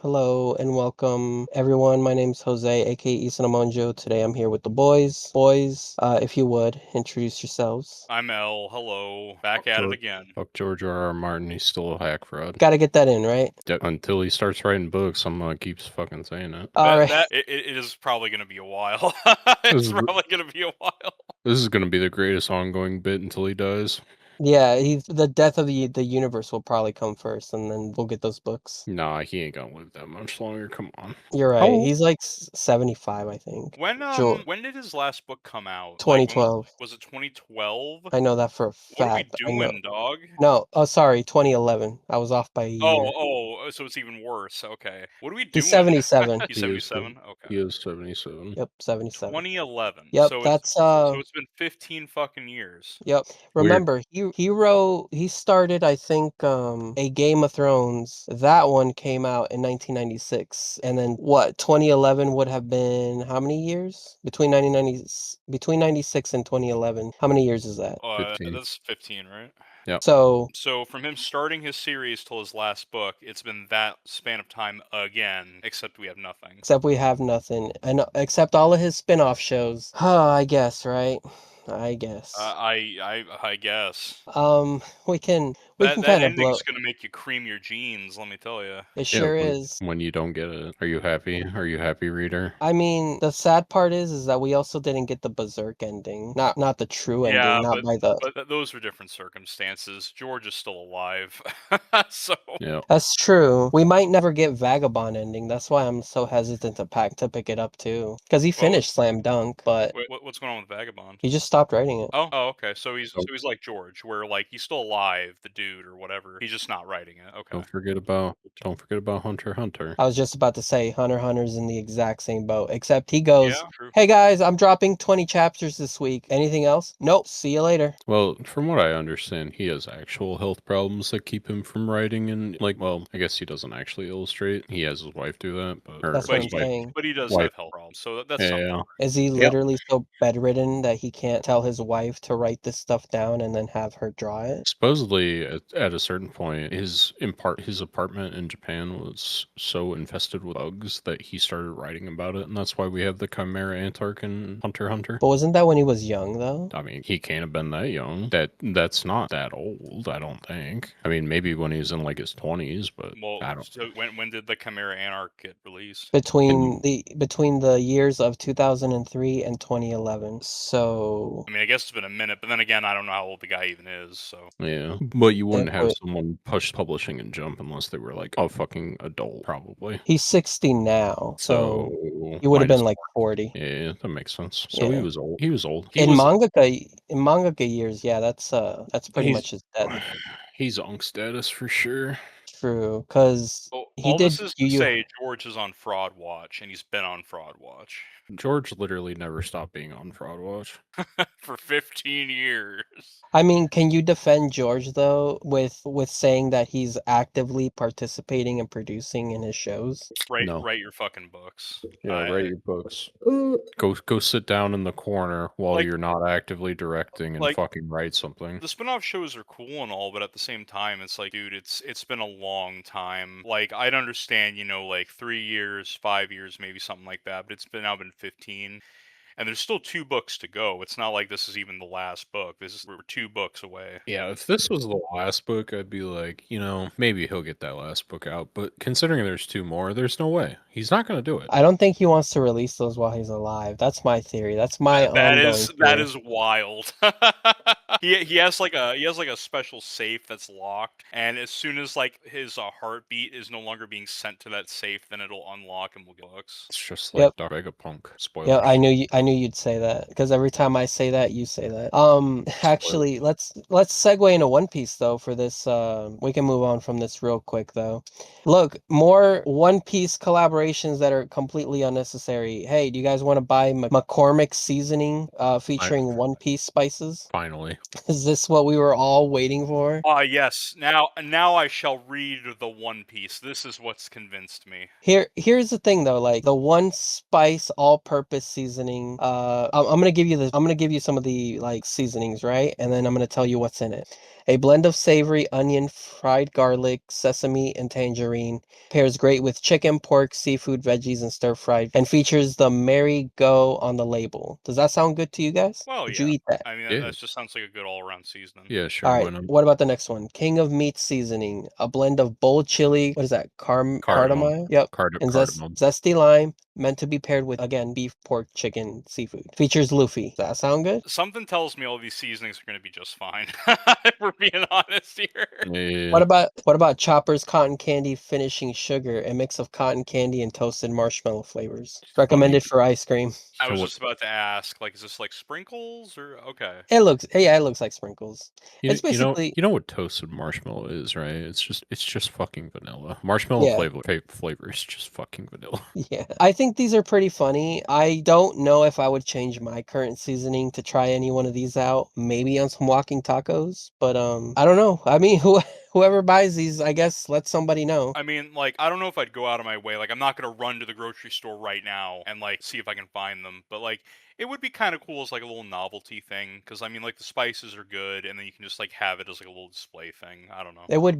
Hello and welcome everyone. My name's Jose, aka Isano. Today I'm here with the boys. Boys, if you would, introduce yourselves. I'm L. Hello. Back at it George, again. fuck George R. R. Martin. He's still a hack fraud. Gotta get that in, right? Until he starts writing books, I'm gonna keep fucking saying it. Alright. It is probably going to be a while. This It's is, probably going to be a while. this is gonna be the greatest ongoing bit until he dies. Yeah, the death of the universe will probably come first, and then we'll get those books. Nah, he ain't gonna live that much longer. Come on. You're right. How- He's like 75, I think. When did his last book come out? 2012. Was it 2012? I know that for a What are we fact. I know. doing, dog? No, oh sorry, 2011. I was off by a year. So it's even worse. Okay. What are we doing? He's 77. He's 77? Okay. He is 77. Yep, 77. 2011. Yep, So that's so it's been 15 fucking years. Yep. Remember, he started, I think, a Game of Thrones. That one came out in 1996, and then 2011 would have been how many years between 96 and 2011? How many years is that? 15. That's 15, right? Yep. So from him starting his series till his last book, it's been that span of time again, except we have nothing. except we have nothing, and except all of his spin-off shows. I guess, right? I guess. I guess. We can That kind of blow. ending's gonna make you cream your jeans, let me tell you. It sure is. When you don't get it, are you happy? Are you happy, reader? I mean, the sad part is that we also didn't get the Berserk ending. Not the true ending, Yeah, not by the. but those were different circumstances. George is still alive, so. Yeah. That's true. We might never get Vagabond ending. That's why I'm so hesitant to pick it up too. Because he finished Slam Dunk, but Wait, what's going on with Vagabond? he just stopped writing it. Oh, okay. So he's like George, where like he's still alive, the dude or whatever. He's just not writing it. Okay. Don't forget about Hunter x Hunter. I was just about to say Hunter x Hunter's in the exact same boat, except he goes, Yeah, true. "Hey guys, I'm dropping 20 chapters this week. Anything else? Nope. See you later." Well, from what I understand, he has actual health problems that keep him from writing, and I guess he doesn't actually illustrate. He has his wife do that, but That's what I'm saying. But he does have health problems, so that's something. Yeah. Is he literally so bedridden that he can't tell his wife to write this stuff down and then have her draw it? Supposedly, at a certain point, his apartment in Japan was so infested with bugs that he started writing about it, and that's why we have the Chimera Antarch in Hunter x Hunter. But wasn't that when he was young, though? I mean, he can't have been that young. That's not that old, I don't think. I mean, maybe when he's in like his 20s, but I don't. So when did the Chimera Anarch get released? Between the years of 2003 and 2011. So I mean, I guess it's been a minute, but then again, I don't know how old the guy even is. So yeah, but you wouldn't have someone push publishing and Jump unless they were like a fucking adult, probably. he's 60 now, so he would have been like 40. Yeah, that makes sense. So he was old. He was old. In mangaka years, yeah, that's pretty much his death. He's on status for sure. True, because all this is to say George is on Fraud Watch, and he's been on Fraud Watch. George literally never stopped being on Fraud Watch. For 15 years. I mean, can you defend George though with saying that he's actively participating and producing in his shows? Write your fucking books. Yeah, write your books. Go sit down in the corner while you're not actively directing and fucking write something. The spin-off shows are cool and all, but at the same time, it's like, dude, it's been a long time. Like, I'd understand, 3 years, 5 years, maybe something like that, but it's now been 15. And there's still 2 books to go. It's not like this is even the last book. We're 2 books away. Yeah, if this was the last book, I'd be like, maybe he'll get that last book out. But considering there's 2 more, there's no way. He's not going to do it. I don't think he wants to release those while he's alive. That's my theory. That's my that is wild. He has like a special safe that's locked, and as soon as like his heartbeat is no longer being sent to that safe, then it'll unlock and we'll get books. It's just like Dark Vegapunk. Spoilers. Yeah, I knew you'd say that because every time I say that, you say that. Actually, let's segue into One Piece though. For this, we can move on from this real quick though. Look, more One Piece collaborations that are completely unnecessary. Hey, do you guys want to buy McCormick seasoning featuring One Piece spices? Finally. finally. Is this what we were all waiting for? Ah, yes. Now I shall read the One Piece. This is what's convinced me. Here's the thing though, like the one spice all-purpose seasoning. I'm gonna give you I'm gonna give you some of the like seasonings, right? And then I'm gonna tell you what's in it. A blend of savory onion, fried garlic, sesame, and tangerine. Pairs great with chicken, pork, seafood, veggies, and stir fried. And features the Mary Go on the label. Does that sound good to you guys? Well, Would you yeah. eat that? I mean, Yeah. that just sounds like a good all-around seasoning. Yeah, All sure. Why right. not? What about the next one? King of Meat seasoning, a blend of bold chili. What is that? Cardamom. Cardamom. Yep. And Cardamom. zesty lime, meant to be paired with again beef, pork, chicken, seafood. Features Luffy. Does that sound good? Something tells me all these seasonings are going to be just fine. If we're being honest here. Yeah. What about Chopper's cotton candy finishing sugar, a mix of cotton candy and toasted marshmallow flavors. Recommended for ice cream. I You know was what? just about to ask, like, is this like sprinkles or okay? It looks like sprinkles. It's basically You know what toasted marshmallow is, right? It's just fucking vanilla. Marshmallow yeah. flavor is just fucking vanilla. Yeah, I think these are pretty funny. I don't know if I would change my current seasoning to try any one of these out. Maybe on some walking tacos, but I don't know. I mean, whoever buys these, I guess let somebody know. I mean, like, I don't know if I'd go out of my way. Like, I'm not gonna run to the grocery store right now and like see if I can find them. But like, it would be kind of cool as like a little novelty thing. Because I mean, like, the spices are good, and then you can just like have it as like a little display thing. I don't know. It I would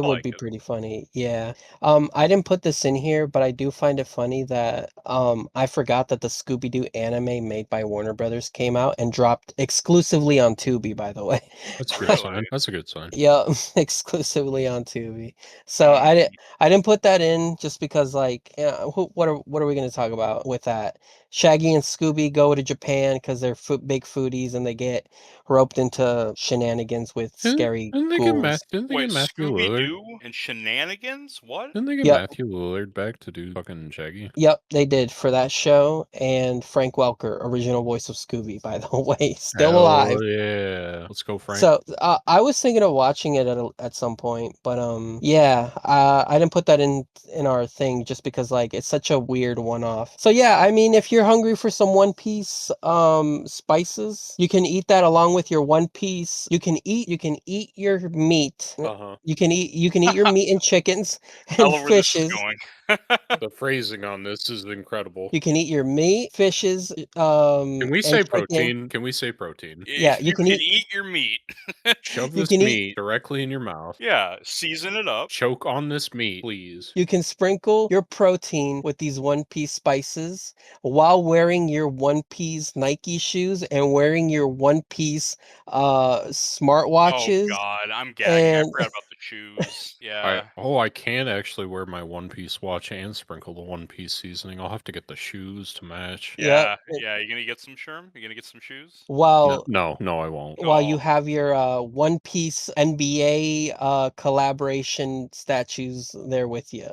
like be it. pretty funny. Yeah. I didn't put this in here, but I do find it funny that I forgot that the Scooby-Doo anime made by Warner Brothers came out and dropped exclusively on Tubi, by the way. That's a good Really? sign. That's a good sign. Yeah, exclusively on Tubi. So Mm. I didn't put that in just because like yeah, what are we going to talk about with that? Shaggy and Scooby go to Japan because they're big foodies and they get roped into shenanigans with scary ghouls. Didn't they Wait, get Matthew Scooby Lillard? Doo and shenanigans? What? Didn't they get Yep, Matthew Lillard back to do fucking Shaggy? yep, they did for that show. And Frank Welker, original voice of Scooby, by the way, still alive. Hell yeah. Let's go, Frank. So I was thinking of watching it at some point, but yeah, I didn't put that in our thing just because like it's such a weird one-off. So yeah, I mean if you're hungry for some One Piece spices, you can eat that along with your One Piece. You can eat your meat. Uh-huh. You can eat your meat and chickens I and love where this is fishes. going. The phrasing on this is incredible. You can eat your meat, fishes, Can we and say chicken. protein? Can we say protein? Yeah, You can eat your meat. Shove you this can eat meat directly in your mouth. Yeah, season it up. Choke on this meat, please. You can sprinkle your protein with these One Piece spices while wearing your One Piece Nike shoes and wearing your One Piece Oh smartwatches God, I'm gagging. I and forgot about the shoes. Yeah. I can actually wear my One Piece watch and sprinkle the One Piece seasoning. I'll have to get the shoes to match. yep, Yeah, yeah. You gonna get some Sherm? You gonna get some shoes? while No, I won't. you Oh, have your One Piece NBA collaboration statues there with you.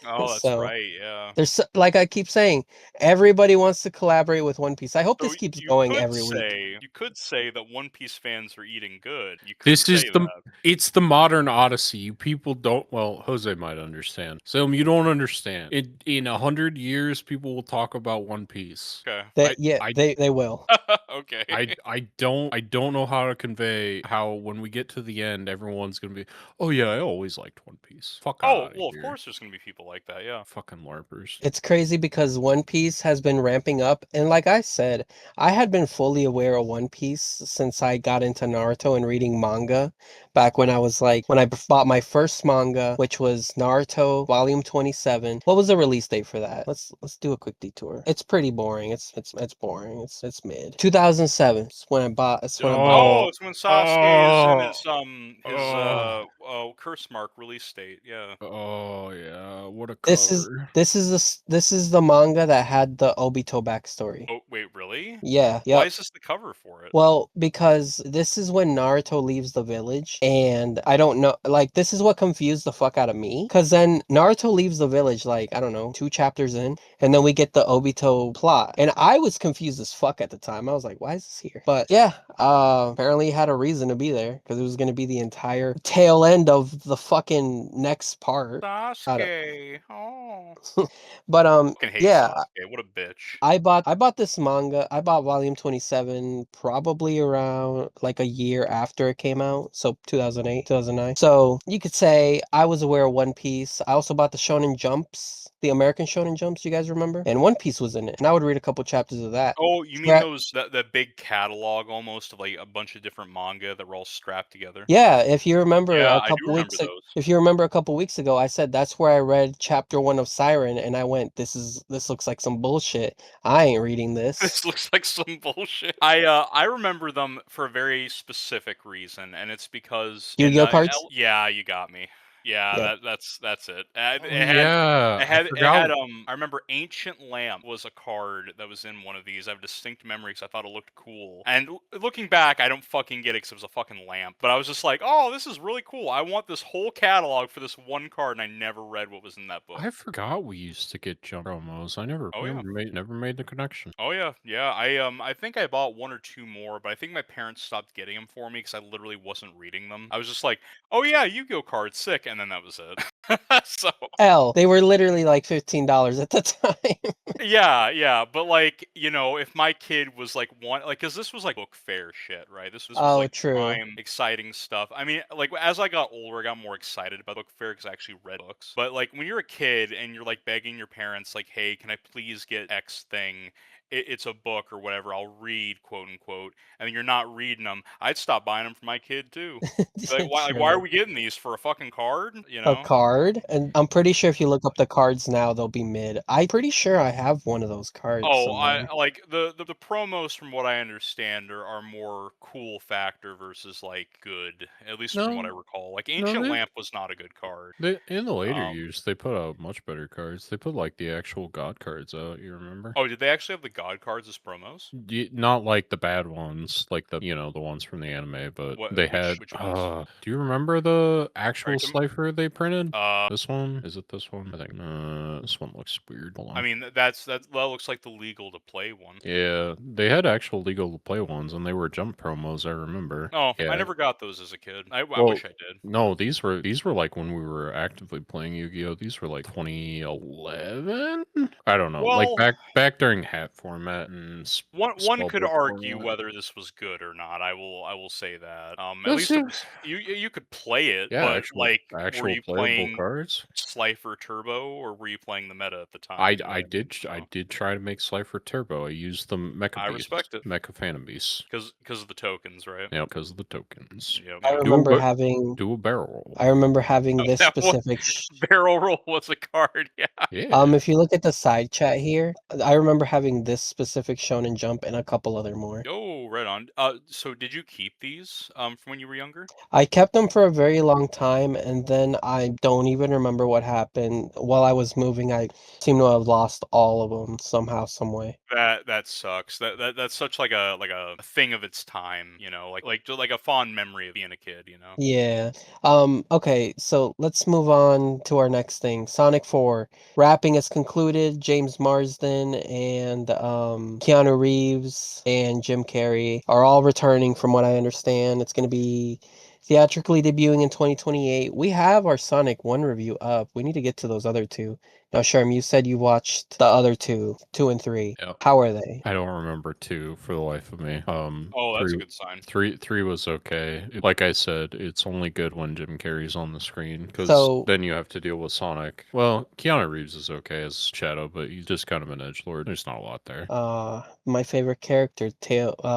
oh, that's So right. Yeah. like I keep saying, everybody wants to collaborate with One Piece. I hope So this keeps going every week. you could say that One Piece fans are eating good. You could This say is the that. it's the modern Odyssey. You people don't well, Jose might understand. Salem, you don't understand. In 100 years, people will talk about One Piece. Okay. They will. Okay. I don't know how to convey how when we get to the end, everyone's gonna be, oh yeah, I always liked One Piece. Fuck Oh out of well, of here. course there's gonna be people like that. Yeah. Fucking larpers. It's crazy because One Piece has been ramping up, and like I said, I had been fully aware of One Piece since I got into Naruto and reading manga back when I was like when I bought my first manga, which was Naruto Volume 27. What was the release date for that? Let's do a quick detour. It's pretty boring. It's boring. It's mid. 2007 is when I bought. It's when I bought it. Oh, Oh, it's when Sasuke is in oh, his oh, curse mark release date. Yeah. oh yeah, what a This is cover. this is the manga that had the Obito backstory. Oh wait, really? Yeah, Why yep. is this the cover for it? Well, because this is when Naruto leaves the village, and I don't know, like, this is what confused the fuck out of me. Because then Naruto leaves the village, like, I don't know, 2 chapters in, and then we get the Obito plot. And I was confused as fuck at the time. I was like, why is this here? But yeah, apparently it had a reason to be there, because it was going to be the entire tail end of the fucking next part. Sasuke. Oh. But, Fucking hate yeah, Sasuke. What a bitch. I bought this manga. I bought volume 27 probably around like a year after it came out, so 2008, 2009. So you could say I was aware of One Piece. I also bought the Shonen Jumps, the American Shonen Jumps, you guys remember? And One Piece was in it, and I would read a couple chapters of that. Oh, you mean Scrap- those that big catalog almost of like a bunch of different manga that were all strapped together? Yeah, if you remember Yeah, a I do couple remember weeks ag those. if you remember a couple weeks ago, I said that's where I read chapter 1 of Siren, and I went, this looks like some bullshit. I ain't reading This this." looks like some bullshit. I remember them for a very specific reason, and it's because Yu-Gi-Oh in cards? yeah, you got me. Yeah, Yep. that's it. Oh yeah, I It had forgot. I remember Ancient Lamp was a card that was in one of these. I have a distinct memory because I thought it looked cool. And looking back, I don't fucking get it because it was a fucking lamp. But I was just like, oh, this is really cool. I want this whole catalog for this one card, and I never read what was in that book. I forgot we used to get jump promos. I never, Oh yeah. never made the connection. Oh yeah, yeah. I think I bought one or two more, but I think my parents stopped getting them for me because I literally wasn't reading them. I was just like, "Oh yeah, Yu-Gi-Oh cards, sick," and then that was it. So L. They were literally like $15 at the time. yeah, but like if my kid was like one, like, because this was like book fair shit, right? This was Oh, like true. prime exciting stuff. I mean, like as I got older, I got more excited about book fair because I actually read books. But like when you're a kid and you're like begging your parents, like, "Hey, can I please get X thing?" It's a book or whatever. I'll read, quote unquote, and then you're not reading them. I'd stop buying them for my kid too. Like, why are True. we getting these for a fucking card? You A know? card? And I'm pretty sure if you look up the cards now, they'll be mid. I'm pretty sure I have one of those cards Oh, I somewhere. like the promos from what I understand are more cool factor versus like good, at least from what I No, recall. Like no, Ancient Lamp was not a good card. they in the later Um, years they put out much better cards. They put like the actual god cards out. You remember? oh, did they actually have the God cards as promos? Not like the bad ones, like the ones from the anime, but What they had. which ones? Do you remember the Are you actual talking cipher they printed? about, This one? Is it this one? I think. This one looks weird. Hold I on. mean that looks like the legal to play one. Yeah, they had actual legal play ones, and they were jump promos. I remember. Oh, I Yeah. never got those as a kid. I Well, wish I did. no, these were like when we were actively playing Yu-Gi-Oh. These were like 2011. I don't know, like Well, back during hat format and one could spellbook argue format. whether this was good or not. I will say that. At This least it year, was you could play it, yeah, but like, were actual you playable playing cards. Slifer Turbo or were you playing the meta at the I time? You know I what I mean? did I So did try to make Slifer Turbo. I used the Mecha I Beast, respect it Mecha Phantom Beast. because of the tokens, right? Yeah, because of the tokens. Yep, I yep. remember having Do a barrel roll. I remember having this That was specific barrel roll was a card. Yeah. Yeah. if you look at the side chat here, I remember having this specific Shonen Jump and a couple other more. Oh, right on. So did you keep these from when you were younger? I kept them for a very long time, and then I don't even remember what happened. While I was moving, I seem to have lost all of them somehow, some way. That sucks. That's such like a thing of its time, just like a fond memory of being a kid, you know. Yeah. Okay, so let's move on to our next thing. Sonic 4. Wrapping is concluded. James Marsden and Keanu Reeves and Jim Carrey are all returning from what I understand. It's going to be theatrically debuting in 2028. We have our Sonic 1 review up. We need to get to those other two. Now, Sherm, you said you watched the other two, 2 and 3. Yeah. How are they? I don't remember two for the life of me. Oh, that's a Three, good sign. three was okay. Like I said, it's only good when Jim Carrey's on the screen because So, then you have to deal with Sonic. Well, Keanu Reeves is okay as Shadow, but he's just kind of an edgelord. There's not a lot there. my favorite character,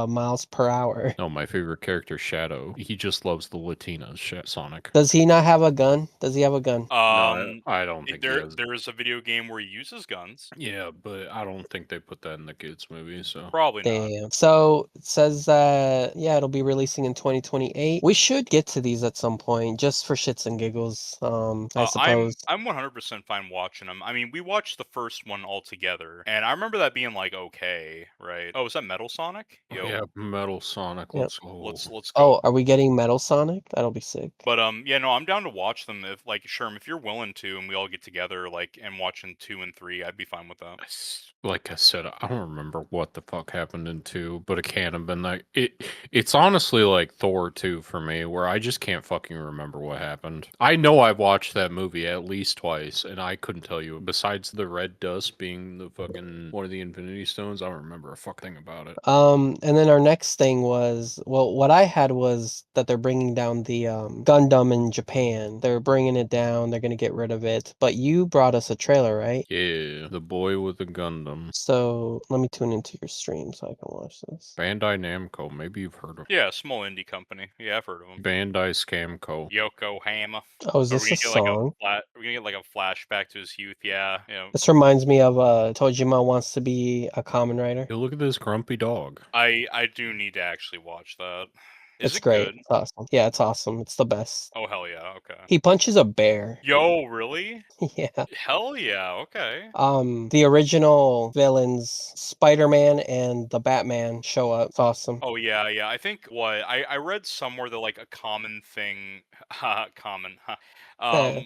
Miles per hour. No, my favorite character, Shadow. He just loves the Latinas, Sonic. Does he not have a gun? Does he have a gun? No, I don't think he has. There is a video game where he uses guns. Yeah, but I don't think they put that in the kids movie. So Probably not. Damn. So it says that, yeah, it'll be releasing in 2028. We should get to these at some point, just for shits and giggles, I suppose. I'm 100% fine watching them. I mean, we watched the first one all together, and I remember that being like okay, right? Oh, is that Metal Sonic? Yo, yeah, Metal Sonic. Yep. Let's go. let's Oh, go. are we getting Metal Sonic? Sonic. That'll be sick. But yeah, no, I'm down to watch them if like Sherm, if you're willing to, and we all get together like and watching 2 and 3, I'd be fine with that. Like I said, I don't remember what the fuck happened in 2, but it can't have been that. It's honestly like Thor 2 for me, where I just can't fucking remember what happened. I know I've watched that movie at least twice, and I couldn't tell you. Besides the red dust being the fucking one of the Infinity Stones, I don't remember a fuck thing about it. And then our next thing was, well, what I had was that they're bringing down the Gundam in Japan. They're bringing it down. They're gonna get rid of it. But you brought us a trailer, right? Yeah, the boy with the Gundam. So let me tune into your stream so I can watch this. Bandai Namco, maybe you've heard of. Yeah, small indie company. Yeah, I've heard of them. Bandai Scamco. Yokohama. Oh, is Are this we a gonna get like song? are we gonna get like a flashback to his youth? Yeah, you know. This reminds me of Tojima wants to be a common writer. Hey, look at this grumpy dog. I do need to actually watch that. Is It's it great. good? It's awesome. Yeah, it's awesome. It's the best. Oh hell yeah, okay. He punches a bear. Yo, really? Yeah. Hell yeah, okay. The original villains, Spider-Man and the Batman, show up. It's awesome. Oh yeah, yeah. I think what I read somewhere that like a common thing, common, um,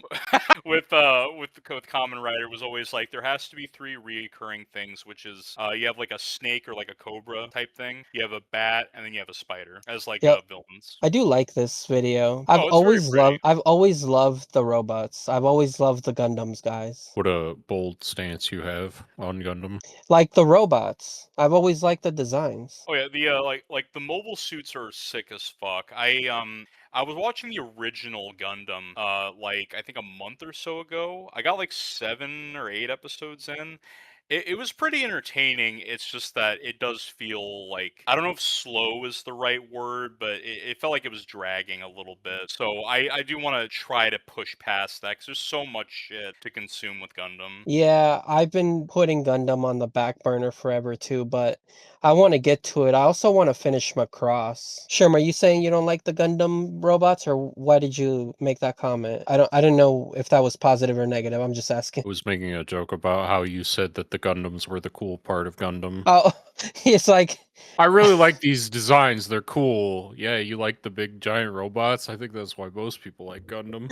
with Common Rider was always like there has to be 3 recurring things, which is you have like a snake or like a cobra type thing, you have a bat, and then you have a spider as like Yep. villains. I do like this video. Oh, it's very pretty. I've always loved the robots. I've always loved the Gundams, guys. What a bold stance you have on Gundam. Like the robots. I've always liked the designs. Oh yeah, the like the mobile suits are sick as fuck. I was watching the original Gundam like I think a month or so ago. I got like 7 or 8 episodes in. It was pretty entertaining. It's just that it does feel like I don't know if slow is the right word, but it felt like it was dragging a little bit. So I do want to try to push past that because there's so much shit to consume with Gundam. Yeah, I've been putting Gundam on the back burner forever too, but I want to get to it. I also want to finish Macross. Sherm, are you saying you don't like the Gundam robots, or why did you make that comment? I don't know if that was positive or negative. I'm just asking. I was making a joke about how you said that the Gundams were the cool part of Gundam. Oh, it's like I really like these designs. They're cool. Yeah, you like the big giant robots. I think that's why most people like Gundam.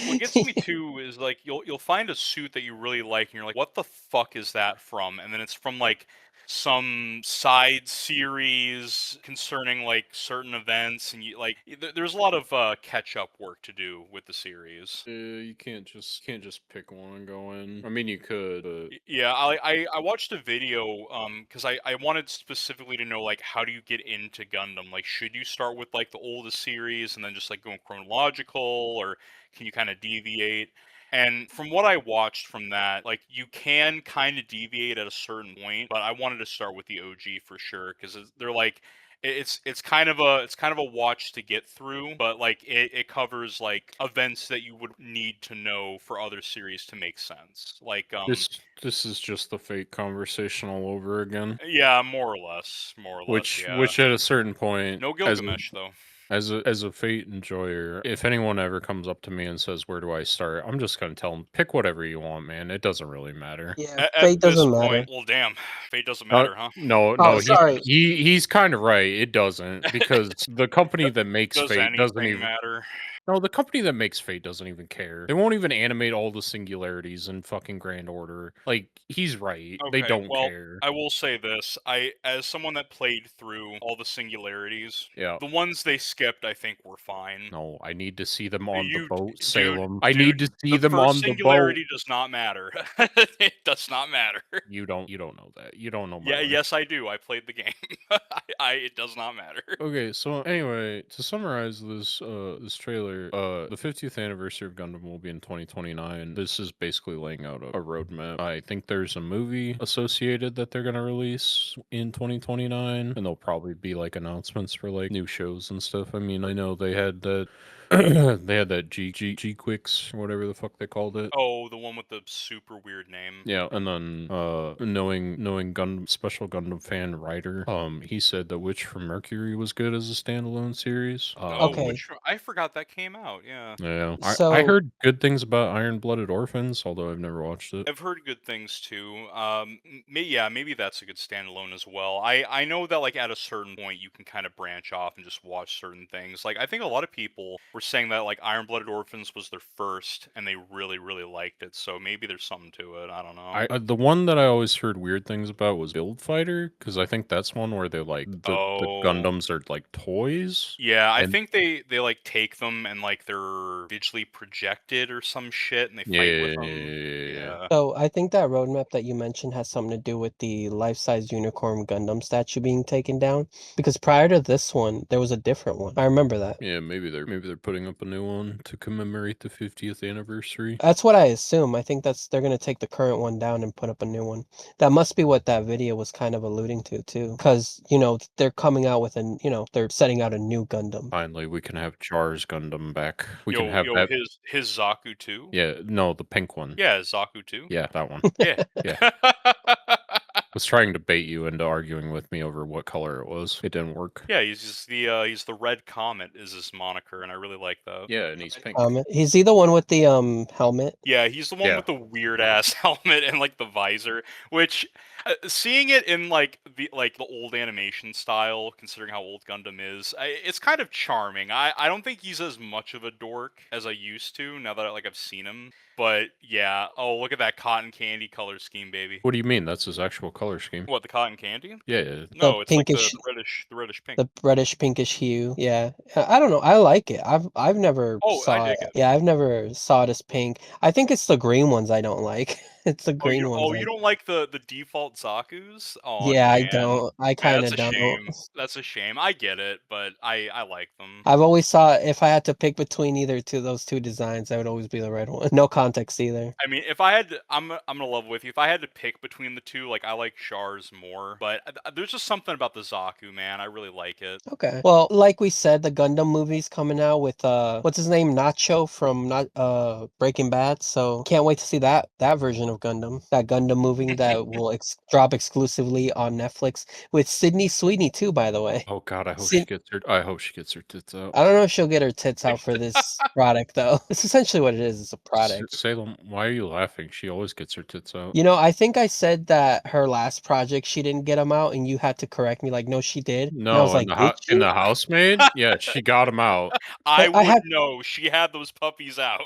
What gets me too is like you'll find a suit that you really like and you're like, what the fuck is that from? And then it's from like some side series concerning like certain events, and you like there's a lot of catch up work to do with the series. You can't just pick one and go in. I mean, you could, but Yeah, I watched a video because I wanted specifically to know like how do you get into Gundam? Like should you start with like the oldest series and then just like go chronological, or can you kind of deviate? And from what I watched from that, like you can kind of deviate at a certain point, but I wanted to start with the OG for sure because they're like it's kind of a watch to get through, but like it covers like events that you would need to know for other series to make sense. Like this is just the Fate conversation all over again. yeah, more or less, yeah. Which at a certain point, No as Gilgamesh though. as a Fate enjoyer, if anyone ever comes up to me and says, "Where do I start?" I'm just gonna tell them, "Pick whatever you want, man. It doesn't really matter." yeah, At fate this doesn't matter. point, well, damn, fate doesn't matter, huh? No, Oh, no, sorry. he's kind of right. It doesn't because the company that makes Does Fate doesn't anything even. matter? No, the company that makes Fate doesn't even care. They won't even animate all the singularities in fucking Grand Order. Like, he's right. They Okay, don't well, care. I will say this. As someone that played through all the singularities, Yeah. the ones they skipped, I think were fine. No, I need to see them on the You, boat, dude, Salem. I need to see the them first on the boat. singularity does not matter. It does not matter. You don't know that. You don't know my Yeah, life. yes, I do. I played the game. It does not matter. Okay, so anyway, to summarize this this trailer, the 50th anniversary of Gundam will be in 2029. This is basically laying out a roadmap. I think there's a movie associated that they're gonna release in 2029, and there'll probably be like announcements for like new shows and stuff. I mean, I know they had that They had that G Quicks or whatever the fuck they called it. Oh, the one with the super weird name. Yeah, and then knowing Gundam special Gundam fan writer, he said that Witch from Mercury was good as a standalone series. Oh, Okay. which I forgot that came out. Yeah. Yeah, I So heard good things about Iron Blooded Orphans, although I've never watched it. I've heard good things too. Yeah, maybe that's a good standalone as well. I know that like at a certain point you can kind of branch off and just watch certain things. Like I think a lot of people were saying that like Iron Blooded Orphans was their first and they really really liked it. So maybe there's something to it. I don't know. The one that I always heard weird things about was Build Fighter, because I think that's one where they like the Oh. Gundams are like toys. Yeah, I And think they like take them and like they're digitally projected or some shit and they yeah, fight yeah, with yeah, them. yeah, yeah, yeah, yeah. Yeah. so I think that roadmap that you mentioned has something to do with the life-size unicorn Gundam statue being taken down. Because prior to this one, there was a different one. I remember that. Yeah, maybe they're putting up a new one to commemorate the 50th anniversary. That's what I assume. I think they're gonna take the current one down and put up a new one. That must be what that video was kind of alluding to too. Because, they're coming out with they're setting out a new Gundam. Finally, we can have Char's Gundam back. We can Yo, have yo, that. his Zaku too? Yeah, no, the pink one. Yeah, Zaku too. Yeah, that one. Yeah. Yeah. Was trying to bait you into arguing with me over what color it was. It didn't work. Yeah, he's the Red Comet is his moniker, and I really like that. Yeah, and he's pink. Is he the one with the helmet? Yeah, he's the one Yeah. with the weird ass helmet and like the visor, which seeing it in like the old animation style, considering how old Gundam is, it's kind of charming. I don't think he's as much of a dork as I used to now that I've seen him. But yeah, oh look at that cotton candy color scheme, baby. What do you mean? That's his actual color scheme. What, the cotton candy? Yeah, yeah. No, it's like pinkish, the reddish pink. the reddish pinkish hue. Yeah, I don't know. I like it. I've never Oh, I saw it. dig it. Yeah, I've never saw it as pink. I think it's the green ones I don't like. It's the Oh, green ones. you don't like the default Zaku's? Oh Yeah, I man. don't. I Man, kind that's of a don't. shame. That's a shame. I get it, but I like them. I've always thought if I had to pick between either those two designs, I would always be the red one. No context either. I mean, if I had to, I'm gonna level with you. If I had to pick between the two, like I like Char's more, but there's just something about the Zaku, man. I really like it. Okay. Well, like we said, the Gundam movie's coming out with what's his name, Nacho from not Breaking Bad. So can't wait to see that version of Gundam. That Gundam movie that will drop exclusively on Netflix with Sydney Sweeney too, by the way. Oh god, I hope Syd- she gets her tits out. I don't know if she'll get her tits out for this product though. It's essentially what it is. It's a product. Salem, why are you laughing? She always gets her tits out. I think I said that her last project she didn't get them out, and you had to correct me like, no, she did. And I was No, like, did in she? the housemaid? Yeah, she got him out. I I would had know. She had those puppies out.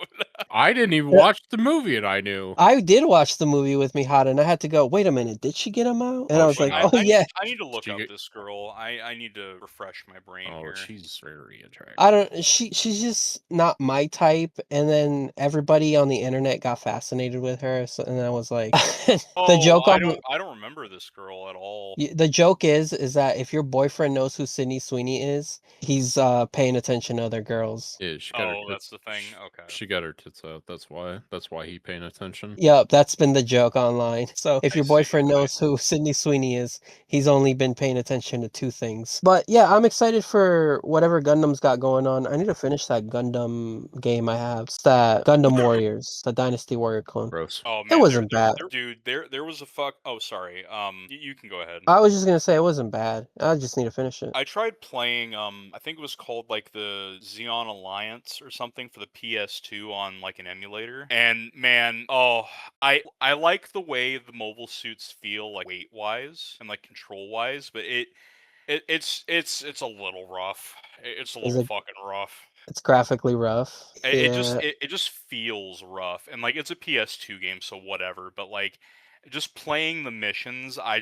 I didn't even watch the movie and I knew. I did watch the movie with Mihara, and I had to go, wait a minute, did she get them out? And Oh, I was she like, got oh yeah. I need to look She up get- this girl. I need to refresh my brain Oh, here. she's very attractive. I don't. She's just not my type. And then everybody on the internet got fascinated with her, and I was like, the Oh, joke on I don't remember this girl at all. the joke is that if your boyfriend knows who Sydney Sweeney is, he's paying attention to other girls. Yeah, she got her Oh, that's tits. the thing. Okay. She got her tits out. That's why he paying attention. Yep, that's been the joke online. So if I your see, boyfriend okay. knows who Sydney Sweeney is, he's only been paying attention to two things. But yeah, I'm excited for whatever Gundam's got going on. I need to finish that Gundam game I have. It's that Gundam Warriors, the Dynasty Warrior clone. Gross. Oh It man, wasn't bad. dude, there was a Oh, sorry. You can go ahead. I was just gonna say it wasn't bad. I just need to finish it. I tried playing. I think it was called like the Xeon Alliance or something for the PS2 on like an emulator. And man, oh, I like the way the mobile suits feel like weight wise and like control wise, but it's a little rough. It's a Is little it? fucking rough. It's graphically rough. Yeah. It just feels rough, and like it's a PS2 game, so whatever. But like, just playing the missions, I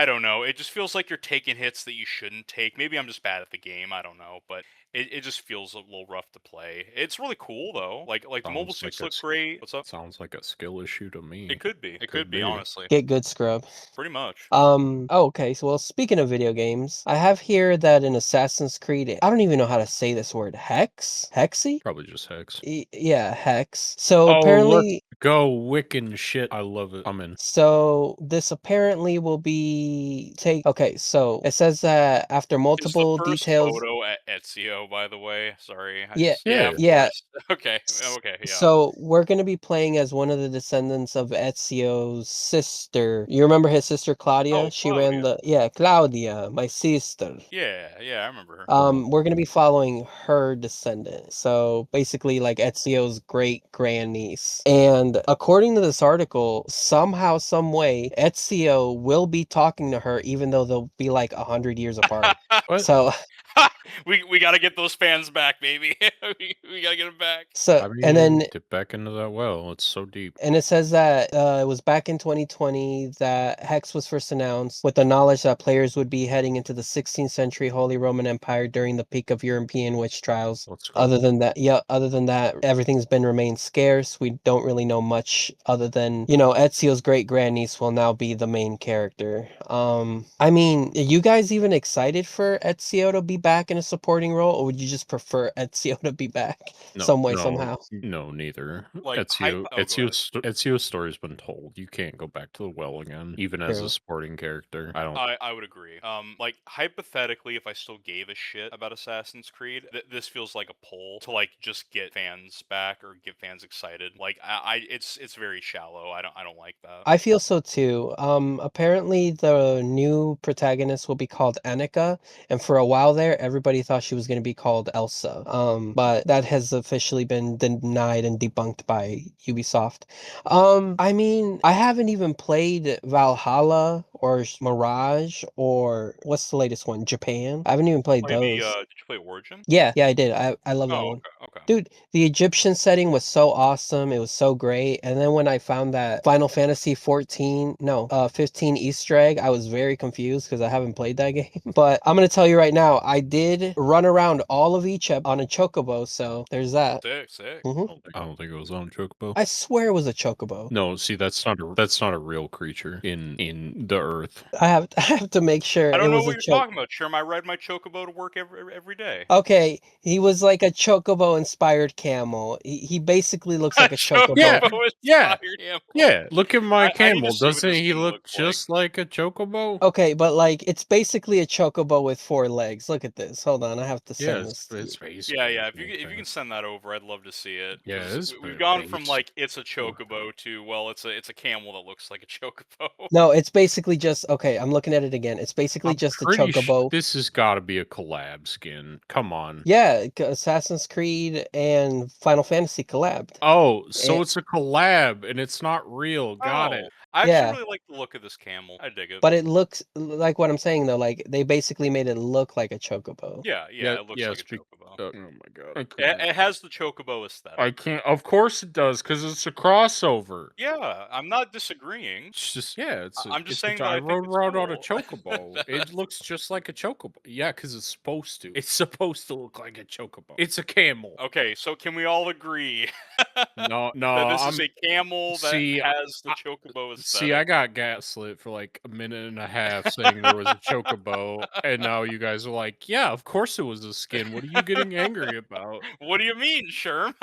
don't know. It just feels like you're taking hits that you shouldn't take. Maybe I'm just bad at the game. I don't know, but it just feels a little rough to play. It's really cool though. Like the mobile Sounds suits like look great. What's up? Sounds like a skill issue to me. It could be. It could be, be. honestly. Get good, scrub. Pretty much. Oh, okay. So, well, speaking of video games, I have here that in Assassin's Creed, I don't even know how to say this word. Hexy? Probably just Hex. Yeah, Hex. So Oh, look. apparently, Go Wiccan shit. I love it. I'm in. so this apparently will be Okay, so it says that after It's the multiple first details. photo at Ezio. Ezio, by the way. Sorry. Yeah, Yeah, of yeah. course. Okay. Okay. Yeah. So we're gonna be playing as one of the descendants of Ezio's sister. You remember his sister Claudia? Oh, She ran Claudia. Claudia, my sister. Yeah. Yeah. I remember her. We're gonna be following her descendant. So basically, like Ezio's great grandniece. And according to this article, somehow, some way, Ezio will be talking to her, even though they'll be like 100 years apart. What? So, we got to get those fans back, baby. we got to get them back. I and then mean, dip back into that well. It's so deep. And it says that it was back in 2020 that Hex was first announced with the knowledge that players would be heading into the 16th century Holy Roman Empire during the peak of European witch trials. Let's go. Other than that, everything's been remained scarce. We don't really know much other than, Ezio's great grandniece will now be the main character. I mean, are you guys even excited for Ezio to be back in a supporting role, or would you just prefer Ezio to be back some way, somehow? No, neither. Like, go ahead. Ezio's story's been told. You can't go back to the well again, even as a True. supporting character. I don't. I would agree. Like, hypothetically, if I still gave a shit about Assassin's Creed, this feels like a pull to like just get fans back or get fans excited. Like, it's very shallow. I don't like that. I feel so too. Apparently the new protagonist will be called Annika, and for a while there, everybody thought she was going to be called Elsa. But that has officially been denied and debunked by Ubisoft. I mean, I haven't even played Valhalla or Mirage or what's the latest one? Japan. I haven't even played Maybe those. did you play Origin? Yeah, I did. I love that Oh, one. okay. Dude, the Egyptian setting was so awesome. It was so great. And then when I found that Final Fantasy 15 Easter egg, I was very confused because I haven't played that game. But I'm gonna tell you right now, I did run around all of Egypt on a chocobo, so there's that. Sick. Mhm. I don't think it was on Chocobo. I swear it was a chocobo. No, see, that's not a real creature in the Earth. I have to make sure I it don't know was what a you're chocobo. talking about, Sherm. I ride my chocobo to work every day. Okay, he was like a chocobo inspired camel. He basically looks like a chocobo. Yeah. Inspired him. Yeah, look at my I need to camel. see what Doesn't this he thing look looks like. just like a chocobo? Okay, but like it's basically a chocobo with 4 legs. Look at this. Hold on, I have to send this to you. it's basically. Yeah. If you can send that over, I'd love to see it. Yeah, 'Cause it's we've gone from base. like it's a chocobo to it's a camel that looks like a chocobo. No, it's basically just okay. I'm looking at it again. It's basically just a Pretty chocobo. this has got to be a collab skin. Come on. Yeah, Assassin's Creed and Final Fantasy collabed. Oh, so And- it's a collab and it's not real. Got it. I Yeah. actually really like the look of this camel. I dig it. But it looks like what I'm saying though. Like they basically made it look like a chocobo. Yeah, it looks like a chocobo. Oh my god. It has the chocobo aesthetic. I can't. Of course it does, because it's a crossover. Yeah, I'm not disagreeing. It's just I'm just saying that I I think rode it's around on a cool. chocobo. It looks just like a chocobo. Yeah, because it's supposed to. It's supposed to look like a chocobo. It's a camel. Okay, so can we all agree No, that this is a camel that see, has the chocobo aesthetic? See, I got gaslit for like a minute and a half saying there was a chocobo, and now you guys are like, yeah, of course it was a skin. What are you getting angry about? What do you mean, Sherm?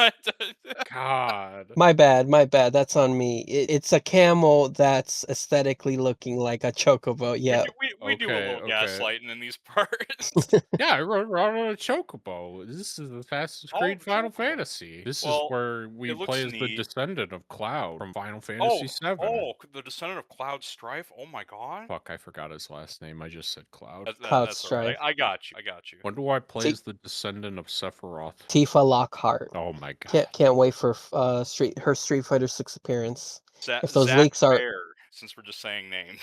God. My bad. That's on me. It's a camel that's aesthetically looking like a chocobo. Yeah. We do a little Okay. gaslighting in these parts. Yeah, I rode around on a chocobo. This is Assassin's Creed Final chocobo. Fantasy. This is Well, where we it looks play as the neat. descendant of Cloud from Final Fantasy VII. The descendant of Cloud Strife? Oh my god. Fuck, I forgot his last name. I just said Cloud. Cloud That's all right. Strife. I got you. When do I play as the descendant of Sephiroth? Tifa Lockhart. Oh my god. Can't wait for her Street Fighter 6 appearance. If those Zach leaks are Fair, since we're just saying names.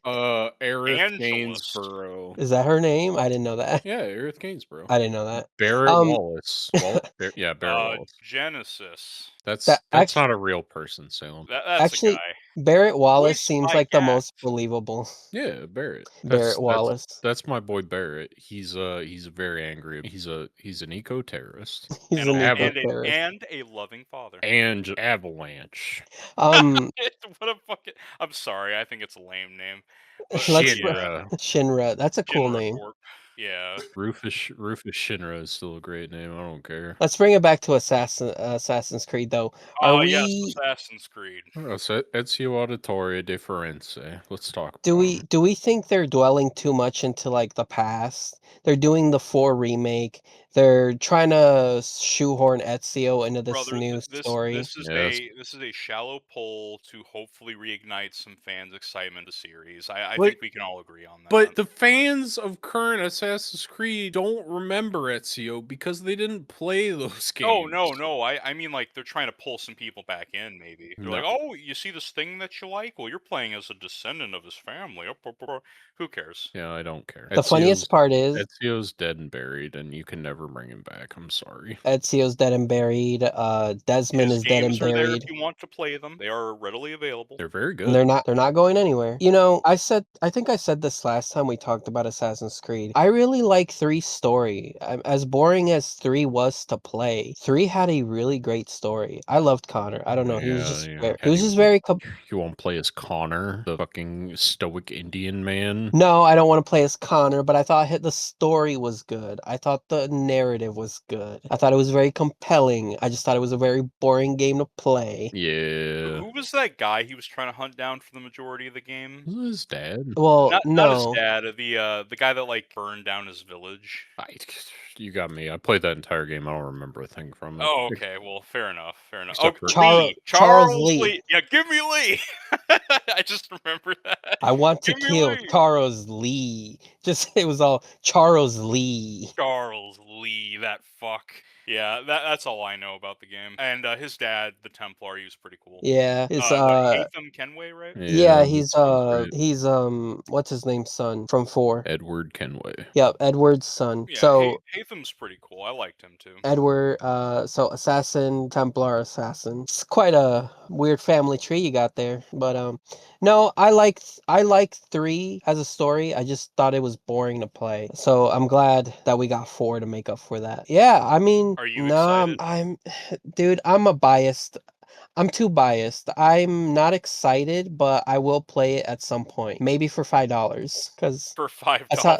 Aerith Angelus. Gainsborough. Is that her name? I didn't know that. Yeah, Aerith Gainsborough. I didn't know that. Barrett Wallace. Barrett Wallace. Genesis. That's actually, not a real person, Salem. That's actually, a guy. Barrett Wallace Voiced seems by like the Gas. most believable. Yeah, Barrett. Barrett Wallace. That's my boy Barrett. He's very angry. He's an eco-terrorist. He's and, an eco-terrorist. And a loving father. And Avalanche. What a fucking... I'm sorry, I think it's a lame name. Shinra. Shinra. That's a cool name. Corp. Yeah. Rufus Shinra is still a great name. I don't care. Let's bring it back to Assassin's Creed, though. Are Oh yes, we Assassin's Creed. Oh, so Ezio Auditore de Firenze. Let's talk do about we 'em. do we think they're dwelling too much into like the past? They're doing the 4 remake. They're trying to shoehorn Ezio into this Brother, new story. Yes. this is a shallow pull to hopefully reignite some fans' excitement of the series. I But think we can all agree on that. but the fans of current Assassin's Creed don't remember Ezio because they didn't play those games. No. I mean, like, they're trying to pull some people back in, maybe. They're like, No. oh, you see this thing that you like? Well, you're playing as a descendant of his family. Who cares? Yeah, I don't care. The funniest part is Ezio's dead and buried, and you can never bring him back. I'm sorry. Ezio's dead and buried. Desmond His is dead and games are there if buried. you want to play them. They are readily available. They're very And good. they're not going anywhere. You know, I think I said this last time we talked about Assassin's Creed. I really like 3's story. As boring as 3 was to play, 3 had a really great story. I loved Connor. I don't know. He was just Yeah. he was just very You won't play as Connor, the fucking stoic Indian man. No, I don't want to play as Connor, but I thought the story was good. I thought the narrative was good. I thought it was very compelling. I just thought it was a very boring game to play. Yeah. Who was that guy he was trying to hunt down for the majority of the game? This is his dad. Well, Not his no. dad, the guy that like burned down his village. You got me. I played that entire game. I don't remember a thing from it. Oh, okay. Well, fair enough. Except for- Lee. Charles Charles Lee. Lee. Yeah, give me Lee. I just remember that. I want to Give me kill Lee. Charles Lee. Just it was all Charles Lee. Charles Lee, that fuck. Yeah, that's all I know about the game. And his dad, the Templar, he was pretty cool. Yeah, his What, Hatham Kenway, right? yeah, that sounds great. he's what's his name, son from 4. Edward Kenway. Yep, Edward's son. Yeah, So Hatham's pretty cool. I liked him too. Edward, so assassin, Templar assassin. It's quite a weird family tree you got there. But no, I liked 3 as a story. I just thought it was boring to play. So I'm glad that we got 4 to make up for that. Yeah, I mean, Are you no, excited? dude, I'm too biased. I'm not excited, but I will play it at some point. Maybe for $5 cuz For $5. that's how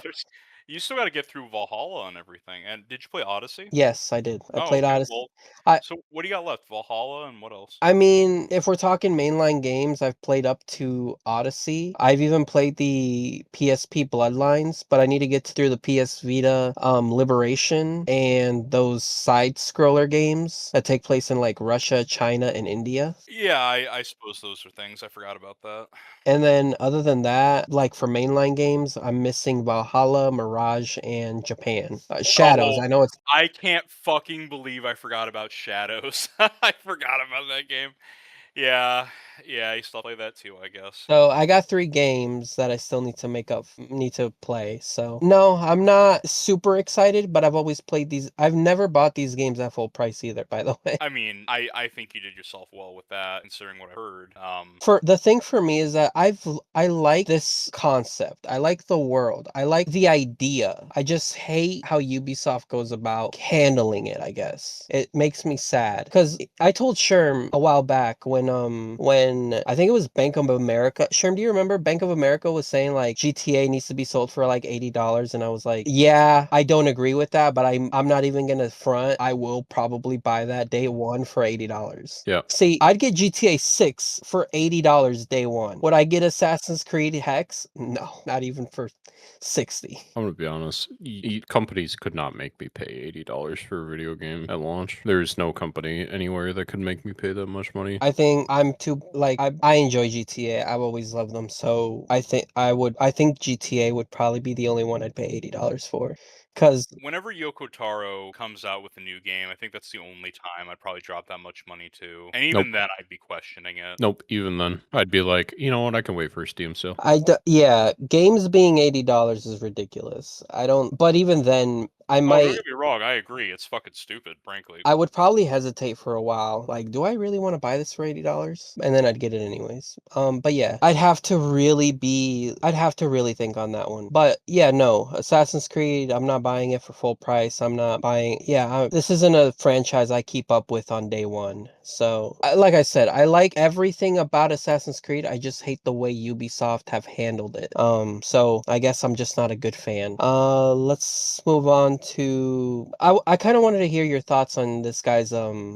You still got to get through Valhalla and everything. And did you play Odyssey? Yes, I did. I Oh, played okay. Odyssey. Well, I so what do you got left? Valhalla and what else? I mean, if we're talking mainline games, I've played up to Odyssey. I've even played the PSP Bloodlines, but I need to get through the PS Vita Liberation and those side scroller games that take place in like Russia, China, and India. Yeah, I suppose those are things. I forgot about that. And then other than that, like for mainline games, I'm missing Valhalla, Mirage, and Japan. Shadows, Oh, I know it's I can't fucking believe I forgot about Shadows. I forgot about that game. Yeah, I still play that too, I guess. so I got 3 games that I still need to play. So no, I'm not super excited, but I've always played these. I've never bought these games at full price either, by the way. I mean, I think you did yourself well with that, considering what I heard. For the thing for me is that I like this concept. I like the world. I like the idea. I just hate how Ubisoft goes about handling it, I guess. It makes me sad cuz I told Sherm a while back when I think it was Bank of America. Sherm, do you remember Bank of America was saying like GTA needs to be sold for like $80 and I was like, "Yeah, I don't agree with that, but I'm not even going to front. I will probably buy that day 1 for $80." Yeah. See, I'd get GTA 6 for $80 day 1. Would I get Assassin's Creed Hex? No, not even for 60. I'm gonna be honest. Companies could not make me pay $80 for a video game at launch. There's no company anywhere that could make me pay that much money. I think I'm too like I enjoy GTA. I've always loved them. So I think GTA would probably be the only one I'd pay $80 for. Cuz Whenever Yoko Taro comes out with a new game, I think that's the only time I'd probably drop that much money too. And even then, I'd be questioning it. Nope. Even then, I'd be like, you know what? I can wait for a Steam sale. yeah, games being $80 is ridiculous. I don't but even then I Oh, don't might get me wrong. I agree. It's fucking stupid, frankly. I would probably hesitate for a while. Like, do I really want to buy this for $80? And then I'd get it anyways. But yeah, I'd have to really think on that one. But yeah, no, Assassin's Creed, I'm not buying it for full price. I'm not buying, yeah, this isn't a franchise I keep up with on day 1. So, like I said, I like everything about Assassin's Creed. I just hate the way Ubisoft have handled it. So I guess I'm just not a good fan. Let's move on to. I kind of wanted to hear your thoughts on this guy's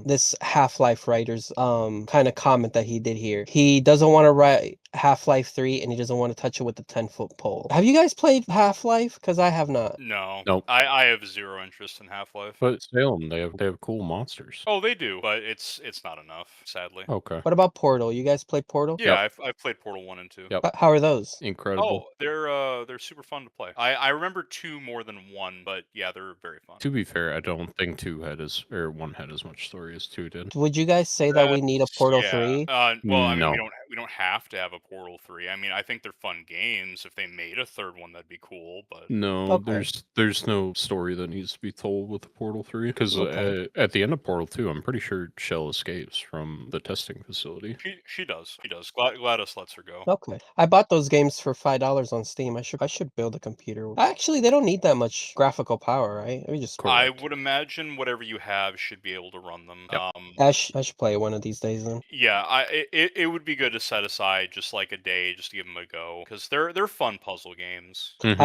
this Half-Life writer's kind of comment that he did here. He doesn't want to write Half-Life 3 and he doesn't want to touch it with the 10-foot pole. Have you guys played Half-Life? Because I have not. No. Nope. I have zero interest in Half-Life. But Salem, they have cool monsters. Oh, they do, but it's not enough, sadly. Okay. What about Portal? You guys play Portal? Yeah, Yep. I've played Portal 1 and 2. Yep. How are those? Incredible. Oh, they're super fun to play. I remember 2 more than 1, but yeah, they're very fun. To be fair, I don't think 1 had as much story as 2 did. Would you guys say that we need a Portal 3? Well, I mean, No. we don't have to have a Portal 3. I mean, I think they're fun games. If they made a third one, that'd be cool. But No, Okay. there's no story that needs to be told with the Portal 3 because Okay. at the end of Portal 2, I'm pretty sure Shell escapes from the testing facility. she does. She does. Gladys lets her go. Okay. I bought those games for $5 on Steam. I should build a computer. Actually, they don't need that much graphical power, right? We just Correct. I would imagine whatever you have should be able to run them. Yep. I should play it one of these days then. Yeah, it would be good to set aside just like a day just to give them a go because they're fun puzzle games. Mhm.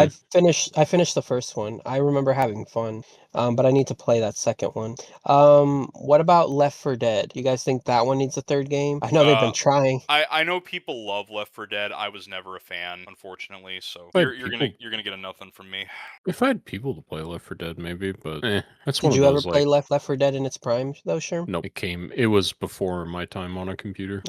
I finished the first one. I remember having fun. But I need to play that second one. What about Left 4 Dead? You guys think that one needs a third game? I know they've been trying. I know people love Left 4 Dead. I was never a fan, unfortunately. So But you're gonna get a nothing from me. If I had people to play Left 4 Dead, maybe, but that's Did one of you ever those play like. Left 4 Dead in its prime though, Sherm? No, it was before my time on a computer.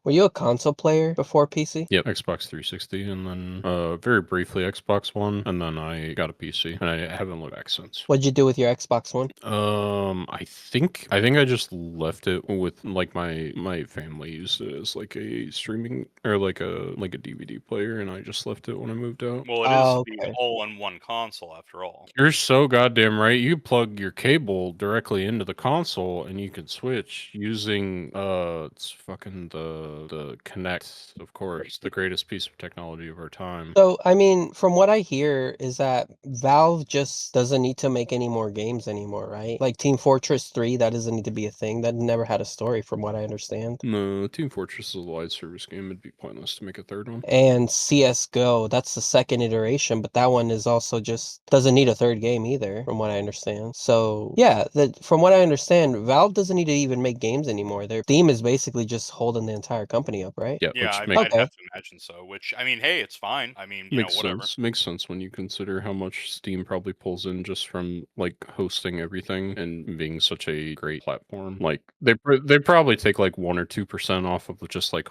Were you a console player before PC? Yep, Xbox 360, and then very briefly Xbox One, and then I got a PC, and I haven't looked back since. What'd you do with your Xbox One? I think I just left it with like my family used it as like a streaming or like a DVD player, and I just left it when I moved out. Well, it is the Okay. all-in-one console after all. You're so goddamn right. You plug your cable directly into the console, and you can switch using it's fucking the Kinect, of course, the greatest piece of technology of our time. So, I mean, from what I hear is that Valve just doesn't need to make any more games anymore, right? Like Team Fortress 3, that doesn't need to be a thing. That never had a story from what I understand. No, Team Fortress is a live service game. It'd be pointless to make a third one. And CS:GO, that's the second iteration, but that one is also just doesn't need a third game either, from what I understand. So, yeah, from what I understand, Valve doesn't need to even make games anymore. Their Steam is basically just holding the entire company up, right? Yeah, Yeah, which I'd have to imagine so. Which I mean, hey, it's fine. I mean, you know, makes whatever. sense. Makes sense when you consider how much Steam probably pulls in just from like hosting everything and being such a great platform. Like they probably take like 1 or 2% off of just like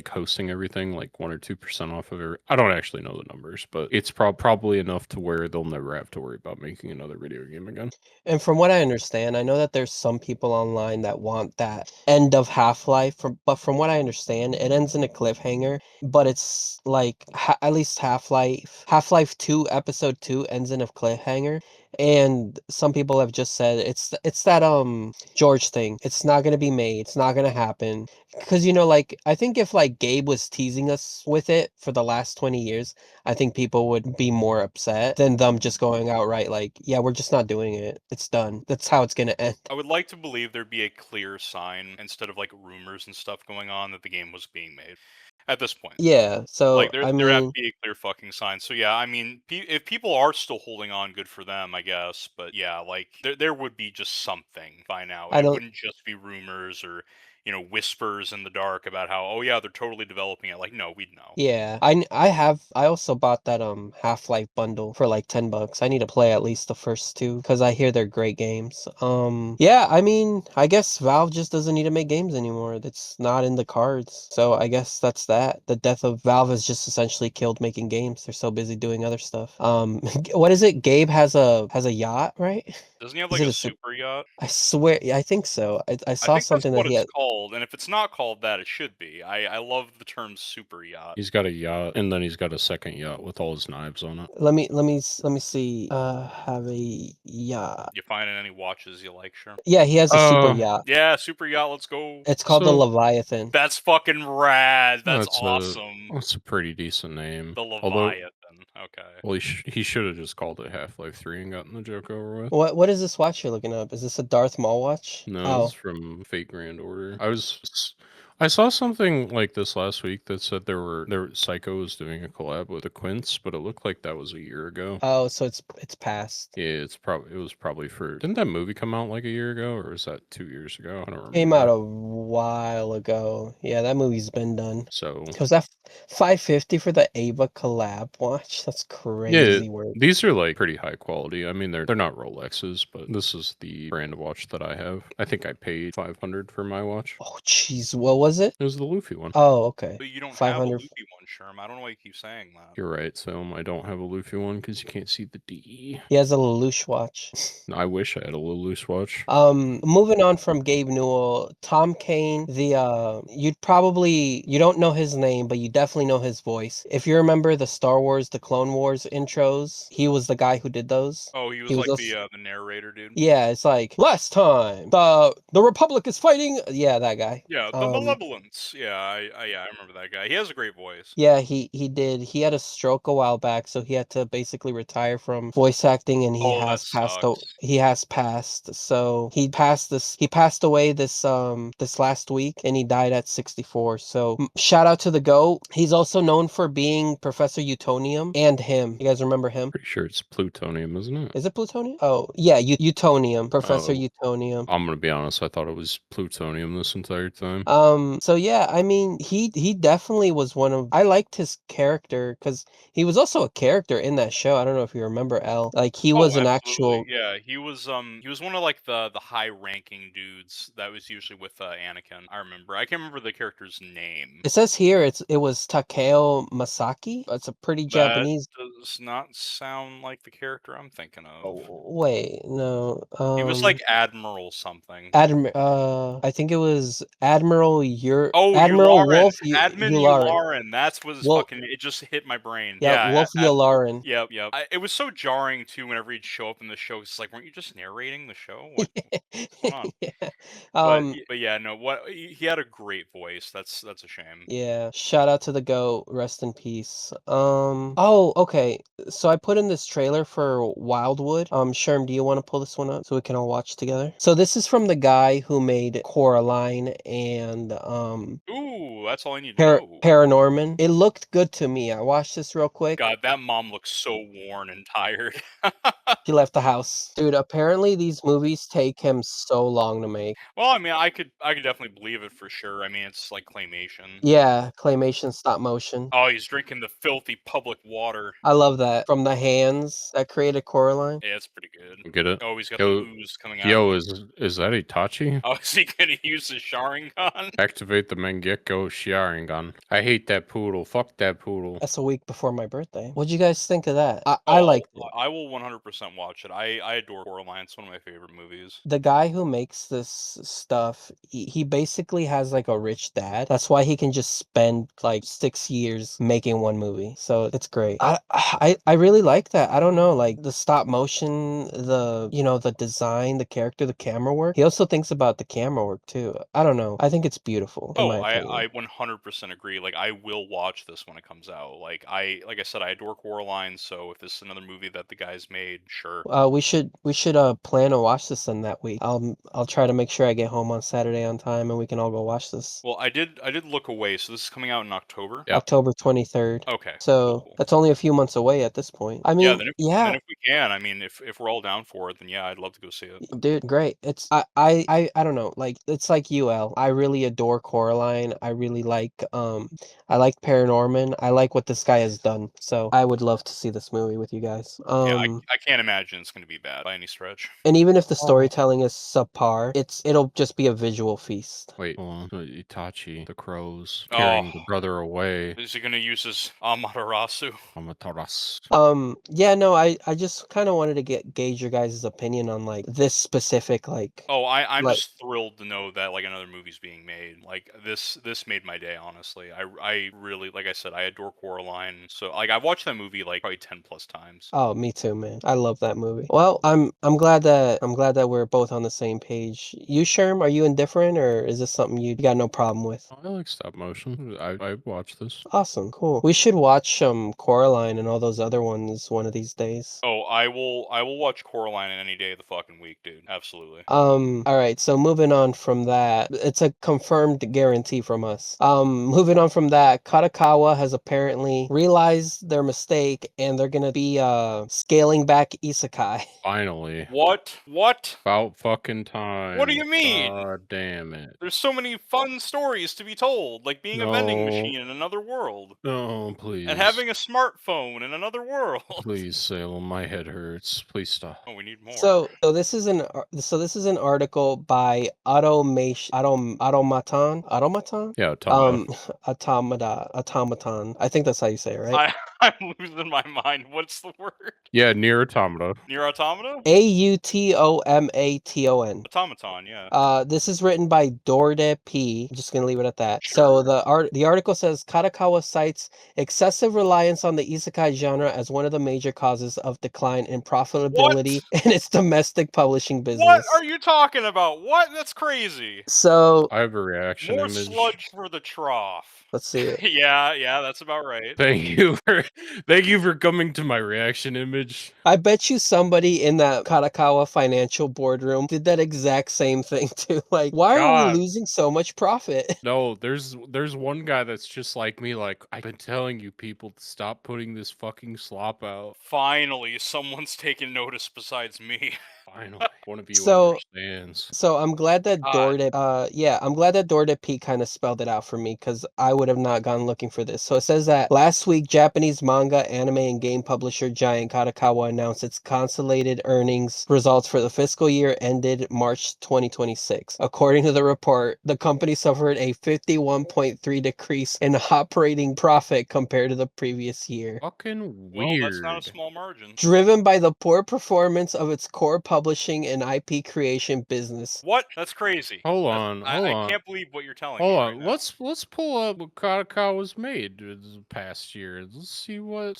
hosting everything, like 1 or 2% off of it. I don't actually know the numbers, but it's probably enough to where they'll never have to worry about making another video game again. And from what I understand, I know that there's some people online that want that end of Half-Life, but from what I understand, it ends in a cliffhanger, but it's like at least Half-Life 2 episode 2 ends in a cliffhanger. And some people have just said it's that George thing. It's not gonna be made. It's not gonna happen. Because like I think if like Gabe was teasing us with it for the last 20 years, I think people would be more upset than them just going outright like, yeah, we're just not doing it. It's done. That's how it's gonna end. I would like to believe there'd be a clear sign instead of like rumors and stuff going on that the game was being made. At this point, Yeah. So like I there have to mean, be a clear fucking sign. So yeah, I mean, if people are still holding on, good for them, I guess. But yeah, like there would be just something by now. I It don't. wouldn't just be rumors or whispers in the dark about how, oh yeah, they're totally developing it. Like, no, we'd know. Yeah, I also bought that Half-Life bundle for like $10. I need to play at least the first two because I hear they're great games. Yeah, I mean, I guess Valve just doesn't need to make games anymore. That's not in the cards. So I guess that's that. The death of Valve has just essentially killed making games. They're so busy doing other stuff. What is it? Gabe has a yacht, right? Doesn't he have Is like it a a super? super yacht? I swear, yeah, I think so. I I saw think that's something that what he it's had. called, and if it's not called that, it should be. I love the term super yacht. He's got a yacht, and then he's got a second yacht with all his knives on it. Let me see. Have a yacht. You finding any watches you like, sure? Yeah, he has a super yacht. Yeah, super yacht. Let's go. It's called the So- Leviathan. That's fucking rad. That's That's awesome. That's a pretty decent name. The Although Leviathan. Okay. Well, he should have just called it Half-Life 3 and gotten the joke over with. What is this watch you're looking up? Is this a Darth Maul watch? No, this is Oh, from Fate Grand Order. I saw something like this last week that said Psycho was doing a collab with the Quince, but it looked like that was a year ago. oh, so it's past. Yeah, it was probably for. Didn't that movie come out like a year ago, or was that 2 years ago? I don't remember. Came out a while ago. Yeah, that movie's been done. So Was that 550 for the Ava collab watch? That's yeah, crazy work. these are like pretty high quality. I mean, they're not Rolexes, but this is the brand of watch that I have. I think I paid 500 for my watch. Oh, jeez, what was it? It was the Luffy one. Oh, okay. But you don't have a 500. Luffy one, Sherm. I don't know why you keep saying that. You're right, so I don't have a Luffy one because you can't see the D. He has a Lelouch watch. I wish I had a Lelouch watch. Moving on from Gabe Newell, Tom Kane, you don't know his name, but you definitely know his voice. If you remember the Star Wars, the Clone Wars intros, he was the guy who did those. Oh, he was He was like also, the narrator, dude. yeah, it's like last time the Republic is fighting. Yeah, that guy. Yeah, the Malevolence. Yeah, I remember that guy. He has a great voice. Yeah, he did. He had a stroke a while back, so he had to basically retire from voice acting, and Oh, that sucks. he has passed. So he passed away this last week, and he died at 64. So shout out to the GOAT. He's also known for being Professor Utonium and him. You guys remember him? Pretty sure it's plutonium, isn't it? Is it plutonium? Oh, yeah, Utonium, Professor Oh. Utonium. I'm gonna be honest, I thought it was plutonium this entire time. So yeah, I mean, he definitely was one of I liked his character because he was also a character in that show. I don't know if you remember L. Like he Oh, was an absolutely. actual. Yeah, he was one of like the high ranking dudes that was usually with Anakin. I remember. I can't remember the character's name. It says here it was Takeo Masaki. It's a pretty That Japanese. does not sound like the character I'm thinking of. Oh, wait, no. He was like Admiral something. I think it was Admiral Oh, Admiral Yularen. Wolf Admin Yularen. Yularen. That's what his Wolf, fucking. It just hit my brain. yeah, Yeah. Wolf Yularen. Yep. Yep. It was so jarring too whenever he'd show up in the show. It's like, weren't you just narrating the show? What's going on? Yeah. But yeah, no. What he had a great voice. That's a shame. Yeah, shout out to the GOAT, rest in peace. Oh, okay. So I put in this trailer for Wildwood. Sherm, do you want to pull this one up so we can all watch together? So this is from the guy who made Coraline and Ooh, that's all I need to know. Paranorman. It looked good to me. I watched this real quick. God, that mom looks so worn and tired. He left the house. Dude, apparently these movies take him so long to make. Well, I mean, I could definitely believe it for sure. I mean, it's like claymation. Yeah, claymation stop motion. Oh, he's drinking the filthy public water. I love that. From the hands that created Coraline. Yeah, it's pretty good. Get it? Oh, he's got the Yo, ooze coming out. yo, is that Itachi? Oh, is he gonna use the Sharingan? Activate the Mangekyo Sharingan. I hate that poodle. Fuck that poodle. That's a week before my birthday. What'd you guys think of that? I Oh, liked it. I will 100% watch it. I adore Coraline. It's one of my favorite movies. The guy who makes this stuff, he basically has like a rich dad. That's why he can just spend like 6 years making one movie. So it's great. I really like that. I don't know, like the stop motion, the design, the character, the camera work. He also thinks about the camera work too. I don't know. I think it's beautiful in my opinion. I 100% agree. Like, I will watch this when it comes out. Like I said, I adore Coraline. So if this is another movie that the guys made, sure. We should plan to watch this in that week. I'll try to make sure I get home on Saturday on time and we can all go watch this. Well, I did look away. So this is coming out in October. Yeah. October 23rd. Okay. So cool. that's only a few months away at this point. I mean, Then if we can, I mean, if we're all down for it, then yeah, I'd love to go see it. dude, great. It's I don't know, like it's like UL. I really adore Coraline. I really like I like Paranorman. I like what this guy has done. So I would love to see this movie with you guys. Yeah, I can't imagine it's going to be bad by any stretch. And even if the storytelling is subpar, it'll just be a visual feast. Wait, hold on. Itachi, the crows, Oh. carrying the brother away. Is he going to use his Amaterasu? Amaterasu. Yeah, no, I just kind of wanted to gauge your guys' opinion on like this specific like. Oh, I'm like, just thrilled to know that like another movie's being made. Like this made my day, honestly. I really, like I said, I adore Coraline. So like I've watched that movie like probably 10 plus times. Oh, me too, man. I love that movie. Well, I'm glad that we're both on the same page. You, Sherm, are you indifferent, or is this something you got no problem with? I like stop motion. I watched this. Awesome, cool. We should watch Coraline and all those other ones one of these days. Oh, I will watch Coraline any day of the fucking week, dude. Absolutely. All right, so moving on from that, it's a confirmed guarantee from us. Moving on from that, Kadokwa has apparently realized their mistake and they're gonna be scaling back isekai. Finally. What? About fucking time. What do you mean? God damn it. There's so many fun stories to be told, like being a vending machine in another world. No, please. And having a smartphone in another world. Please, Salem, my head hurts. Please stop. Oh, we need more. So this is an article by Automaton. Yeah, Tom. Automaton. I think that's how you say it, right? I'm losing my mind. What's the word? Yeah, Near Automata. Near Automata? Automaton. Automaton, yeah. This is written by Dorde P. I'm just gonna leave it at that. So Sure. the article says Kadokwa cites excessive reliance on the isekai genre as one of the major causes of decline in profitability in its domestic publishing business. What are you talking about? What? That's crazy. So I have a reaction More image. sludge for the trough. let's see it. yeah, that's about right. Thank you for coming to my reaction image. I bet you somebody in that Kadokwa financial boardroom did that exact same thing too. Like, why are we God. losing so much profit? No, there's one guy that's just like me. Like, I've been telling you people to stop putting this fucking slop out. Finally, someone's taking notice besides me. Finally, one of you So- understands. So I'm glad that God. I'm glad that Dorde P kind of spelled it out for me because I would have not gone looking for this. So it says that last week, Japanese manga, anime, and game publisher giant Kadokwa announced its consolidated earnings results for the fiscal year ended March 2026. According to the report, the company suffered a 51.3 decrease in operating profit compared to the previous year, Fucking Well, weird. that's not a small margin. driven by the poor performance of its core publishing and IP creation business. What? That's crazy. Hold That's- on, I, hold I on. can't believe what you're telling Hold me on, right now. let's pull up what Kadokwa was made this past year. Let's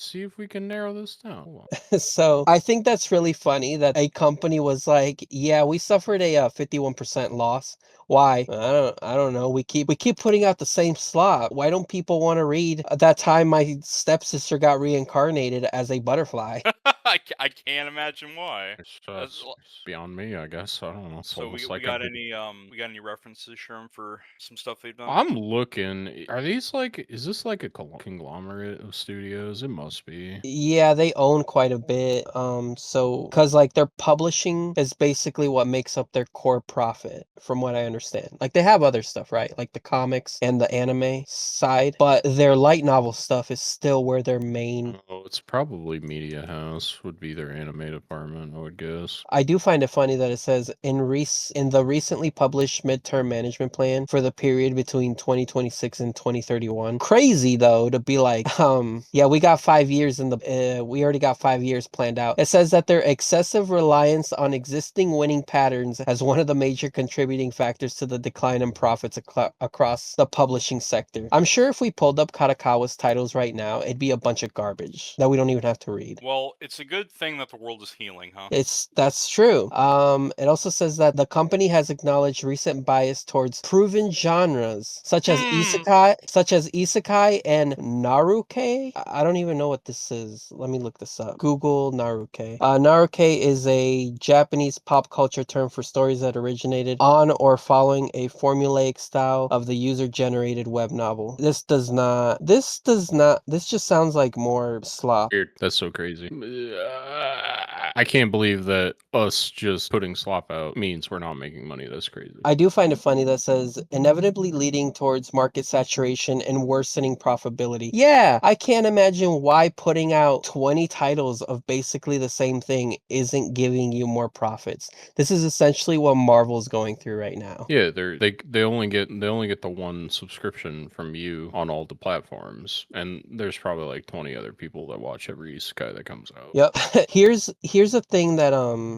see if we can narrow this down. Hold on. So I think that's really funny that a company was like, "Yeah, we suffered a 51% loss. Why? I don't know. We keep putting out the same slot. Why don't people want to read that time my stepsister got reincarnated as a butterfly?" I can't imagine why. It's That's- beyond me, I guess. I don't know. It's So we almost like got any references, Sherm, for some stuff they've done? I'm looking. Are these like? Is this like a conglomerate of studios? It must be. Yeah, they own quite a bit. So because like their publishing is basically what makes up their core profit, from what I understand. Like they have other stuff, right? Like the comics and the anime side, but their light novel stuff is still where their main. Oh, it's probably Media House would be their anime department, I would guess. I do find it funny that it says in the recently published midterm management plan for the period between 2026 and 2031. Crazy though to be like, yeah, we got 5 years we already got 5 years planned out. It says that their excessive reliance on existing winning patterns as one of the major contributing factors to the decline in profits across the publishing sector. I'm sure if we pulled up Kadokwa's titles right now, it'd be a bunch of garbage that we don't even have to read. Well, it's a good thing that the world is healing, huh? That's true. It also says that the company has acknowledged recent bias towards proven genres such as isekai and naruke. I don't even know what this is. Let me look this up. Google naruke. Naruke is a Japanese pop culture term for stories that originated on or following a formulaic style of the user-generated web novel. This just sounds like more slop. Weird. That's so crazy. I can't believe that us just putting slop out means we're not making money. That's crazy. I do find it funny that says inevitably leading towards market saturation and worsening profitability. Yeah, I can't imagine why putting out 20 titles of basically the same thing isn't giving you more profits. This is essentially what Marvel's going through right now. Yeah, they only get the one subscription from you on all the platforms, and there's probably like 20 other people that watch every isekai that comes out. Yep. Here's here's a thing that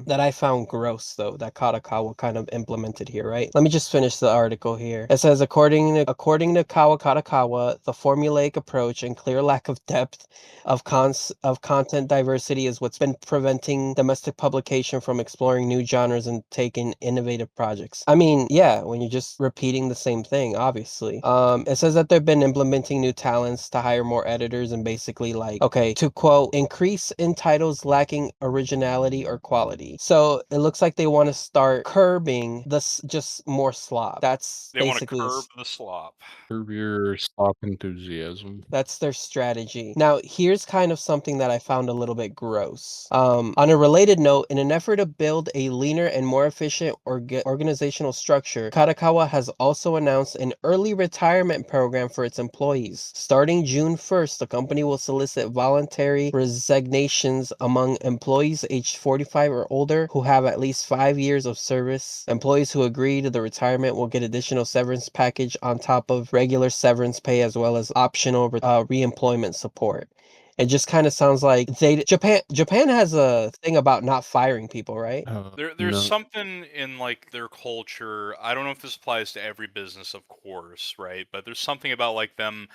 that I found gross though that Kadokwa kind of implemented here, right? Let me just finish the article here. It says according to Kadokwa, the formulaic approach and clear lack of depth of content diversity is what's been preventing domestic publication from exploring new genres and taking innovative projects. I mean, yeah, when you're just repeating the same thing, obviously. It says that they've been implementing new talents to hire more editors and basically like, okay, to quote, increase in titles lacking originality or quality. So it looks like they want to start curbing this just more slop. That's They want to basically curb the slop. Curb your slop enthusiasm. that's their strategy. Now, here's kind of something that I found a little bit gross. On a related note, in an effort to build a leaner and more efficient organizational structure, Kadokwa has also announced an early retirement program for its employees. Starting June 1st, the company will solicit voluntary resignations among employees aged 45 or older who have at least 5 years of service. Employees who agree to the retirement will get additional severance package on top of regular severance pay as well as optional reemployment support. It just kind of sounds like Japan has a thing about not firing people, right? There's something in like their culture. I don't know if this applies to every business, of course, right? But there's something about like them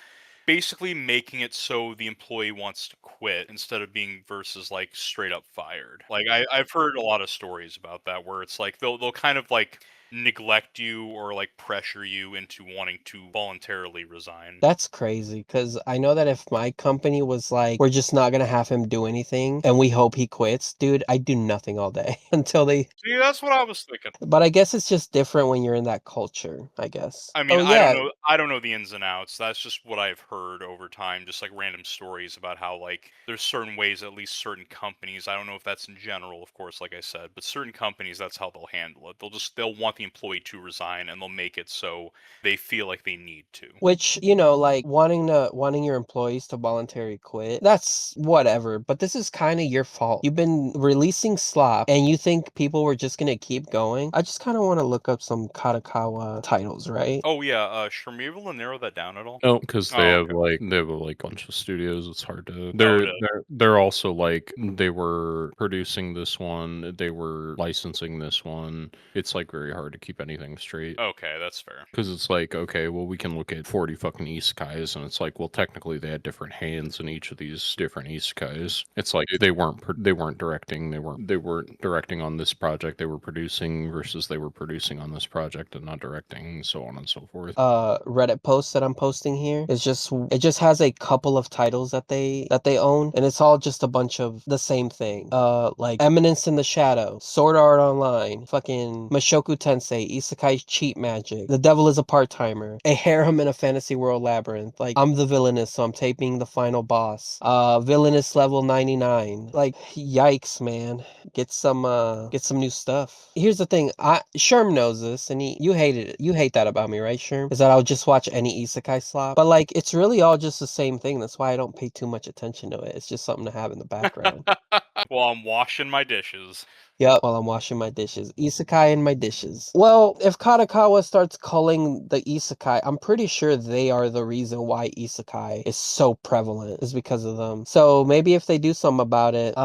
basically making it so the employee wants to quit instead of being versus like straight up fired. Like I've heard a lot of stories about that where it's like they'll kind of like neglect you or like pressure you into wanting to voluntarily resign. That's crazy because I know that if my company was like, we're just not gonna have him do anything and we hope he quits, dude, I do nothing all day until they. See, that's what I was thinking. But I guess it's just different when you're in that culture, I guess. I mean, Oh yeah, I don't know the ins and outs. That's just what I've heard over time, just like random stories about how like there's certain ways at least certain companies, I don't know if that's in general, of course, like I said, but certain companies that's how they'll handle it. They'll want the employee to resign and they'll make it so they feel like they need to. which, like wanting your employees to voluntarily quit, that's whatever, but this is kind of your fault. You've been releasing slop and you think people were just gonna keep going. I just kind of want to look up some Kadokwa titles, right? Oh yeah, Sherm, you able to narrow that down at all? Oh, because Oh, okay. they have like a bunch of studios. It's hard to. Oh, it is. They're also like they were producing this one. They were licensing this one. It's like very hard to keep anything straight. Okay, that's fair. Because it's like, okay, well, we can look at 40 fucking isekais, and it's like, well, technically they had different hands in each of these different isekais. It's like they weren't directing, they weren't directing on this project. They were producing versus they were producing on this project and not directing, so on and so forth. Reddit post that I'm posting here is it just has a couple of titles that they own, and it's all just a bunch of the same thing. Like Eminence in the Shadow, Sword Art Online, fucking Mashoku Tensei, Isekai Cheat Magic, The Devil is a Part-Timer, A Harem in a Fantasy World Labyrinth, like I'm the villainous, so I'm taping the final boss. Villainous level 99. Like yikes, man. Get some new stuff. Here's the thing, Sherm knows this, and you hated it. You hate that about me, right, Sherm? Is that I'll just watch any isekai slop. But like it's really all just the same thing. That's why I don't pay too much attention to it. It's just something to have in the background. Well, I'm washing my dishes. Yep, while I'm washing my dishes. Isekai in my dishes. Well, if Kadokwa starts culling the isekai, I'm pretty sure they are the reason why isekai is so prevalent, is because of them. So maybe if they do something about it,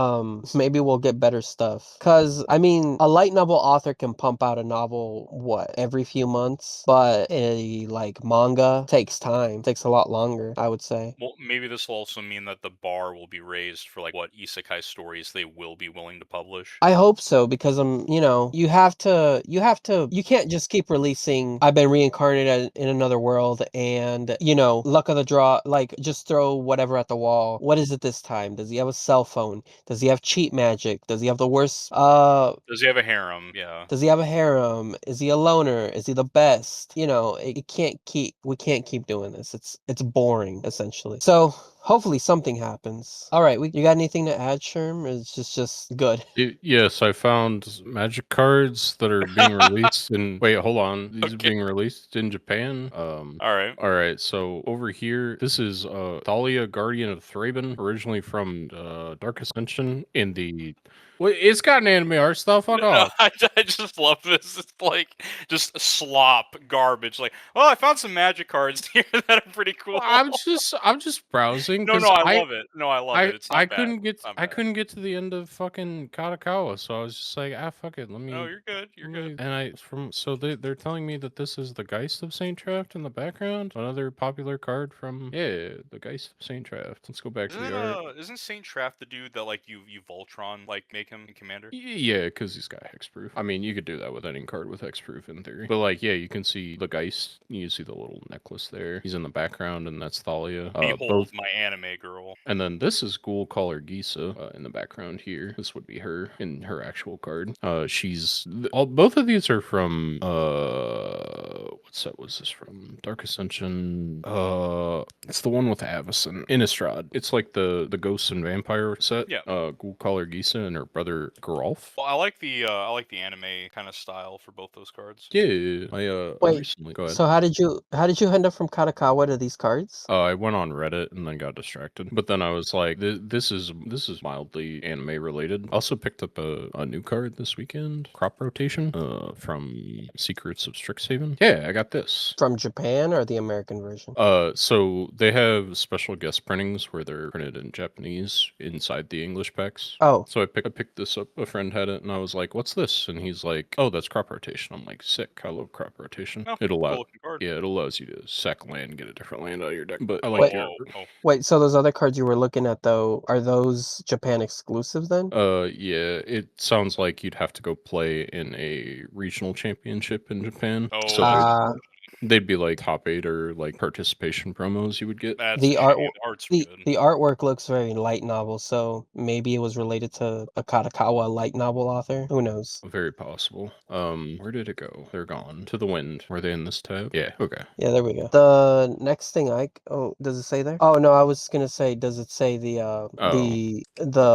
maybe we'll get better stuff. Cause I mean, a light novel author can pump out a novel, what, every few months? But a like manga takes time. Takes a lot longer, I would say. Well, maybe this will also mean that the bar will be raised for like what isekai stories they will be willing to publish. I hope so because you can't just keep releasing I've been reincarnated in another world and luck of the draw, like just throw whatever at the wall. What is it this time? Does he have a cell phone? Does he have cheat magic? Does he have the worst Does he have a harem? Yeah. does he have a harem? Is he a loner? Is he the best? We can't keep doing this. It's boring essentially. So hopefully something happens. All right, you got anything to add, Sherm? It's just good. Yes, I found magic cards that are being released in. Wait, hold on. These are Okay. being released in Japan. All right. So over here, this is Thalia, Guardian of Thraben, originally from Dark Ascension in the. Well, it's got an anime art style. Fuck No, off. I just love this. It's like just slop garbage. Like, oh, I found some magic cards here that are pretty cool. I'm just browsing. thing No, because no, I love it. No, I love it. It's I not bad. couldn't get It's not I bad. couldn't get to the end of fucking Kadokwa, so I was just like, fuck it, let me. No, you're good. You're good. And they're telling me that this is the Geist of Saint Traft in the background, another popular card from the Geist of Saint Traft. Let's go back to the art. Isn't Saint Traft the dude that like you Voltron like make him commander? Yeah, because he's got hexproof. I mean, you could do that with any card with hexproof in theory. But like, yeah, you can see the Geist. You see the little necklace there. He's in the background, and that's Thalia. Behold my anime girl. And then this is Ghoul Caller Gisa in the background here. This would be her in her actual card. Both of these are from what set was this from? Dark Ascension. It's the one with Avacyn. Innistrad. It's like the Ghost and Vampire set. Yeah. Ghoul Caller Gisa and her brother Geralf. Well, I like the anime kind of style for both those cards. Yeah, Wait, recently. Go ahead. so how did you end up from Kadokwa to these cards? I went on Reddit and then got distracted. But then I was like, this is mildly anime related. Also picked up a new card this weekend, Crop Rotation, from Secrets of Strixhaven. Yeah, I got this. From Japan or the American version? So they have special guest printings where they're printed in Japanese inside the English packs. Oh, So I picked this up. A friend had it, and I was like, "What's this?" And he's like, "Oh, that's Crop Rotation." I'm like, "Sick! I love Crop Rotation. Oh, It allows, cool looking card. yeah, it allows you to sack land, get a different land out of your deck." But I Wait. like your. wait. So those other cards you were looking at though, are those Japan exclusives then? Yeah, it sounds like you'd have to go play in a regional championship in Japan. Oh, So they'd be like top 8 or like participation promos you would get. that's The art. art, Art's the good. the artwork looks very light novel, so maybe it was related to a Kadokwa light novel author. Who knows? Very possible. Where did it go? They're gone. To the wind. Were they in this tab? Yeah, okay. Yeah, there we go. The next thing does it say there? Oh no, I was gonna say, does it say the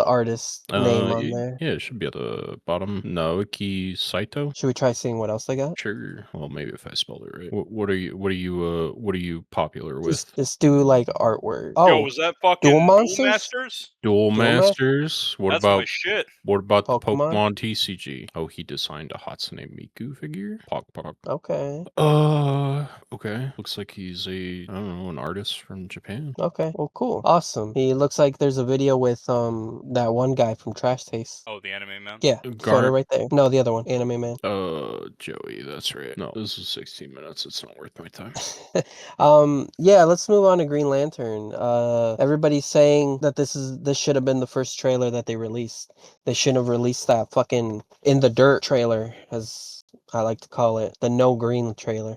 artist name on there? Yeah, it should be at the bottom. Naoki Saito. Should we try seeing what else they got? Sure. Well, maybe if I spelled it right. What are you popular with? Just do like artwork. Yo, Oh, was that fucking Duel Duel Monsters? Masters? Duel Duel Mas- Masters. What That's my about shit. what about the Pokemon? Pokemon TCG? Oh, he designed a Hatsune Miku figure. Pok. Okay. Okay. Looks like he's I don't know, an artist from Japan. Okay. Well, cool. Awesome. He looks like there's a video with that one guy from Trash Taste. Oh, the anime man. Yeah, photo right there. No, the other one, Anime Man. Joey, that's right. No, this is 16 minutes. It's not worth my time. Yeah, let's move on to Green Lantern. Everybody's saying that this should have been the first trailer that they released. They shouldn't have released that fucking In the Dirt trailer, as I like to call it, the no green trailer.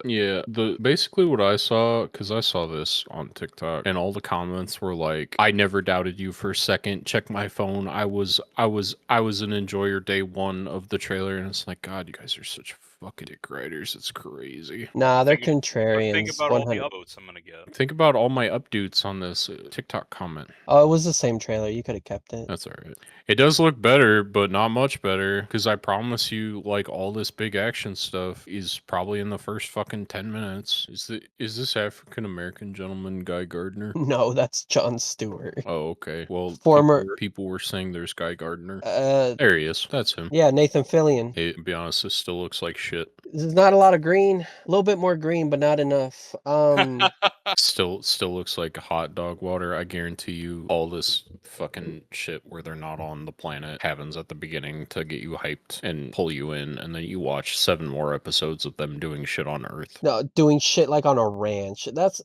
Yeah, basically what I saw, because I saw this on TikTok, and all the comments were like, "I never doubted you for a second. Check my phone. I was an enjoyer day one of the trailer," and it's like, God, you guys are such fucking dick writers. It's crazy. Nah, they're Think contrarians. about all the 100. upvotes I'm gonna get. Think about all my updates on this TikTok comment. Oh, it was the same trailer. You could have kept it. That's all right. It does look better, but not much better. Because I promise you, like, all this big action stuff is probably in the first fucking 10 minutes. Is this African American gentleman Guy Gardner? No, that's Jon Stewart. Oh, okay. Well, Former- people were saying there's Guy Gardner. Uh, There he is. That's him. yeah, Nathan Fillion. Hey, to be honest, this still looks like shit. There's not a lot of green. A little bit more green, but not enough. Still looks like hot dog water. I guarantee you, all this fucking shit where they're not on the planet happens at the beginning to get you hyped and pull you in, and then you watch 7 more episodes of them doing shit on Earth. No, doing shit like on a ranch. That's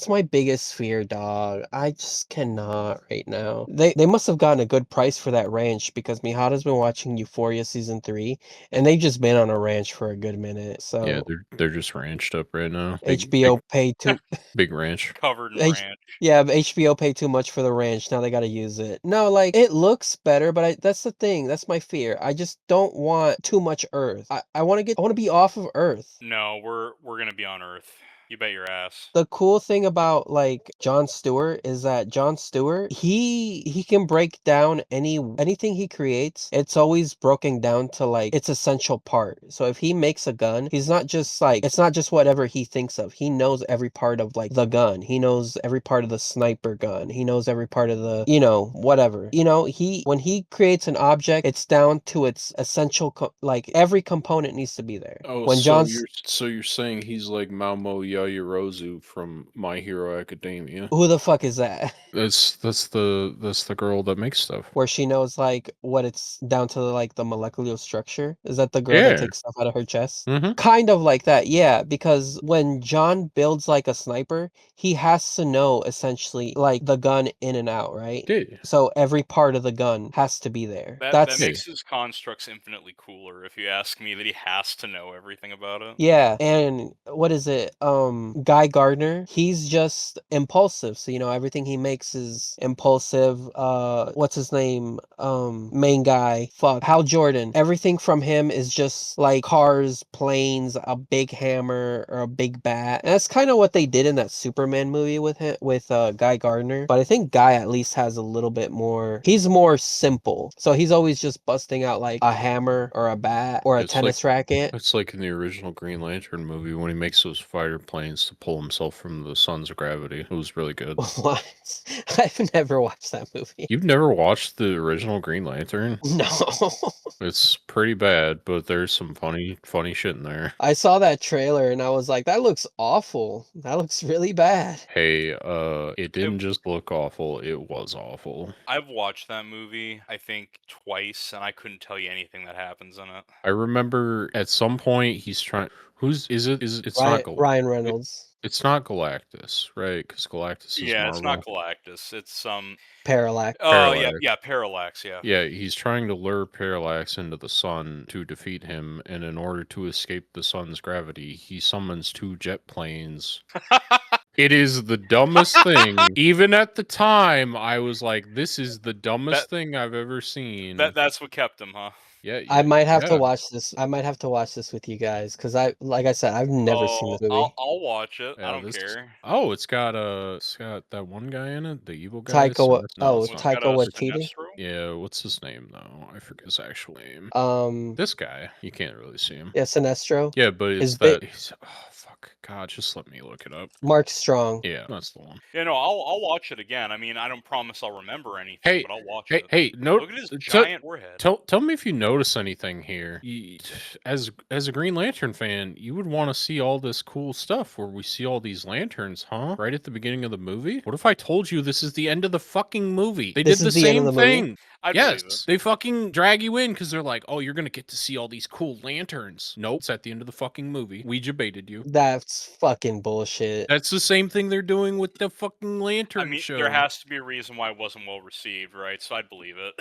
my biggest fear, dog. I just cannot right now. They must have gotten a good price for that ranch, because Mihata's been watching Euphoria season 3, and they've just been on a ranch for a good minute. So Yeah, they're just ranched up right now. HBO paid too. Big ranch. Covered in H- ranch. Yeah, but HBO paid too much for the ranch. Now they got to use it. No, like, it looks better, but that's the thing. That's my fear. I just don't want too much Earth. I want to be off of Earth. No, we're gonna be on Earth. You bet your ass. The cool thing about like Jon Stewart is that Jon Stewart, he can break down anything he creates. It's always broken down to like its essential part. So if he makes a gun, he's not just like, it's not just whatever he thinks of. He knows every part of like the gun. He knows every part of the sniper gun. He knows every part of the, whatever. When he creates an object, it's down to its essential like every component needs to be there. Oh, When so John's you're saying he's like Malmo Yayorozu from My Hero Academia. Who the fuck is that? That's the girl that makes stuff. Where she knows like what it's down to like the molecular structure. Is that the girl Yeah. that takes stuff out of her chest? Mm-hmm. Kind of like that, yeah. Because when John builds like a sniper, he has to know essentially like the gun in and out, right? Yeah. So every part of the gun has to be there. That That's makes his constructs infinitely cooler, if you ask me, that he has to know everything about it. yeah. And what is it? Guy Gardner, he's just impulsive. So, you know, everything he makes is impulsive. What's his name? Main guy. Fuck. Hal Jordan. Everything from him is just like cars, planes, a big hammer, or a big bat. And that's kind of what they did in that Superman movie with him, with Guy Gardner. But I think Guy at least has a little bit more. He's more simple. So he's always just busting out like a hammer or a bat or a It's tennis racket. It's like in the original Green Lantern movie when he makes those fighter planes to pull himself from the sun's gravity. It was really good. What? I've never watched that movie. You've never watched the original Green Lantern? No. It's pretty bad, but there's some funny shit in there. I saw that trailer and I was like, that looks awful. That looks really bad. Hey, it didn't just look awful, it was awful. I've watched that movie, I think, twice, and I couldn't tell you anything that happens in it. I remember at some point he's trying. It's not Ryan Reynolds. It's not Galactus, right? Because Galactus is Yeah, it's not Marvel. Galactus. It's Parallax. Oh yeah, Parallax. Parallax. Yeah. Yeah, he's trying to lure Parallax into the sun to defeat him, and in order to escape the sun's gravity, he summons 2 jet planes. It is the dumbest thing. Even at the time, I was like, "This is the dumbest thing I've ever seen." That's what kept him, huh? Yeah, I might have to yeah. watch this. I might have to watch this with you guys because like I said, I've never seen this movie. I'll watch it. I Yeah, don't care. Oh, it's got that one guy in it, the evil guy. Taika No, it's not. Taika Waititi. Sinestro? Yeah, what's his name though? I forget his actual name. This guy, you can't really see him. Yeah, Sinestro. Yeah, but it's His that. bit- Oh fuck, God, just let me look it up. Mark Strong. Yeah, that's the one. Yeah, no, I'll watch it again. I mean, I don't promise I'll remember anything, but I'll watch it. Hey, Look at his giant forehead. Tell me if you notice anything here. As a Green Lantern fan, you would want to see all this cool stuff where we see all these lanterns, huh? Right at the beginning of the movie. What if I told you this is the end of the fucking movie? They This did is the the end of same the movie? thing. I'd believe it. Yes, they fucking drag you in because they're like, oh, you're gonna get to see all these cool lanterns. Nope, it's at the end of the fucking movie. We baited you. That's fucking bullshit. That's the same thing they're doing with the fucking lantern show. There has to be a reason why it wasn't well received, right? So I'd believe it.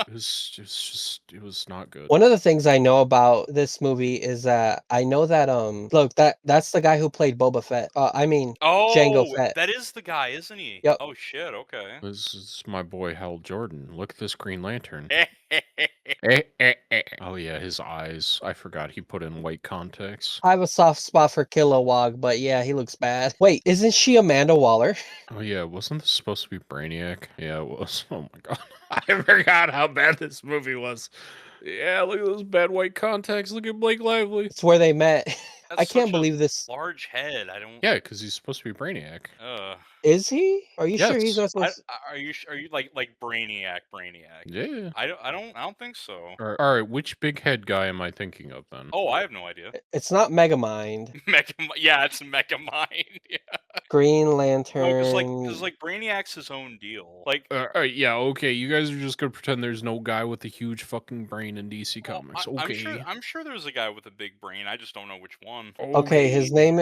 It was not good. One of the things I know about this movie is that I know that look, that's the guy who played Boba Fett. Jango Fett. That is the guy, isn't he? Yep. Oh shit, okay. This is my boy Hal Jordan. Look at this Green Lantern. Oh yeah, his eyes. I forgot he put in white contacts. I have a soft spot for Kilowog, but yeah, he looks bad. Wait, isn't she Amanda Waller? Oh yeah, wasn't this supposed to be Brainiac? Yeah, it was. Oh my god. I forgot how bad this movie was. Yeah, look at those bad white contacts. Look at Blake Lively. It's where they met. That's I can't such a believe this. large head. I don't. Yeah, because he's supposed to be Brainiac. Is he? Are you sure he's Yes. not supposed? Are you like Brainiac? Yeah. I don't think so. All right, which big head guy am I thinking of then? Oh, I have no idea. It's not Megamind. Yeah, it's Megamind. Yeah. Green Lantern. No, because like Brainiac's his own deal. Like, yeah, okay. You guys are just gonna pretend there's no guy with a huge fucking brain in DC Comics. Okay. I'm sure there's a guy with a big brain. I just don't know which one. Okay, his name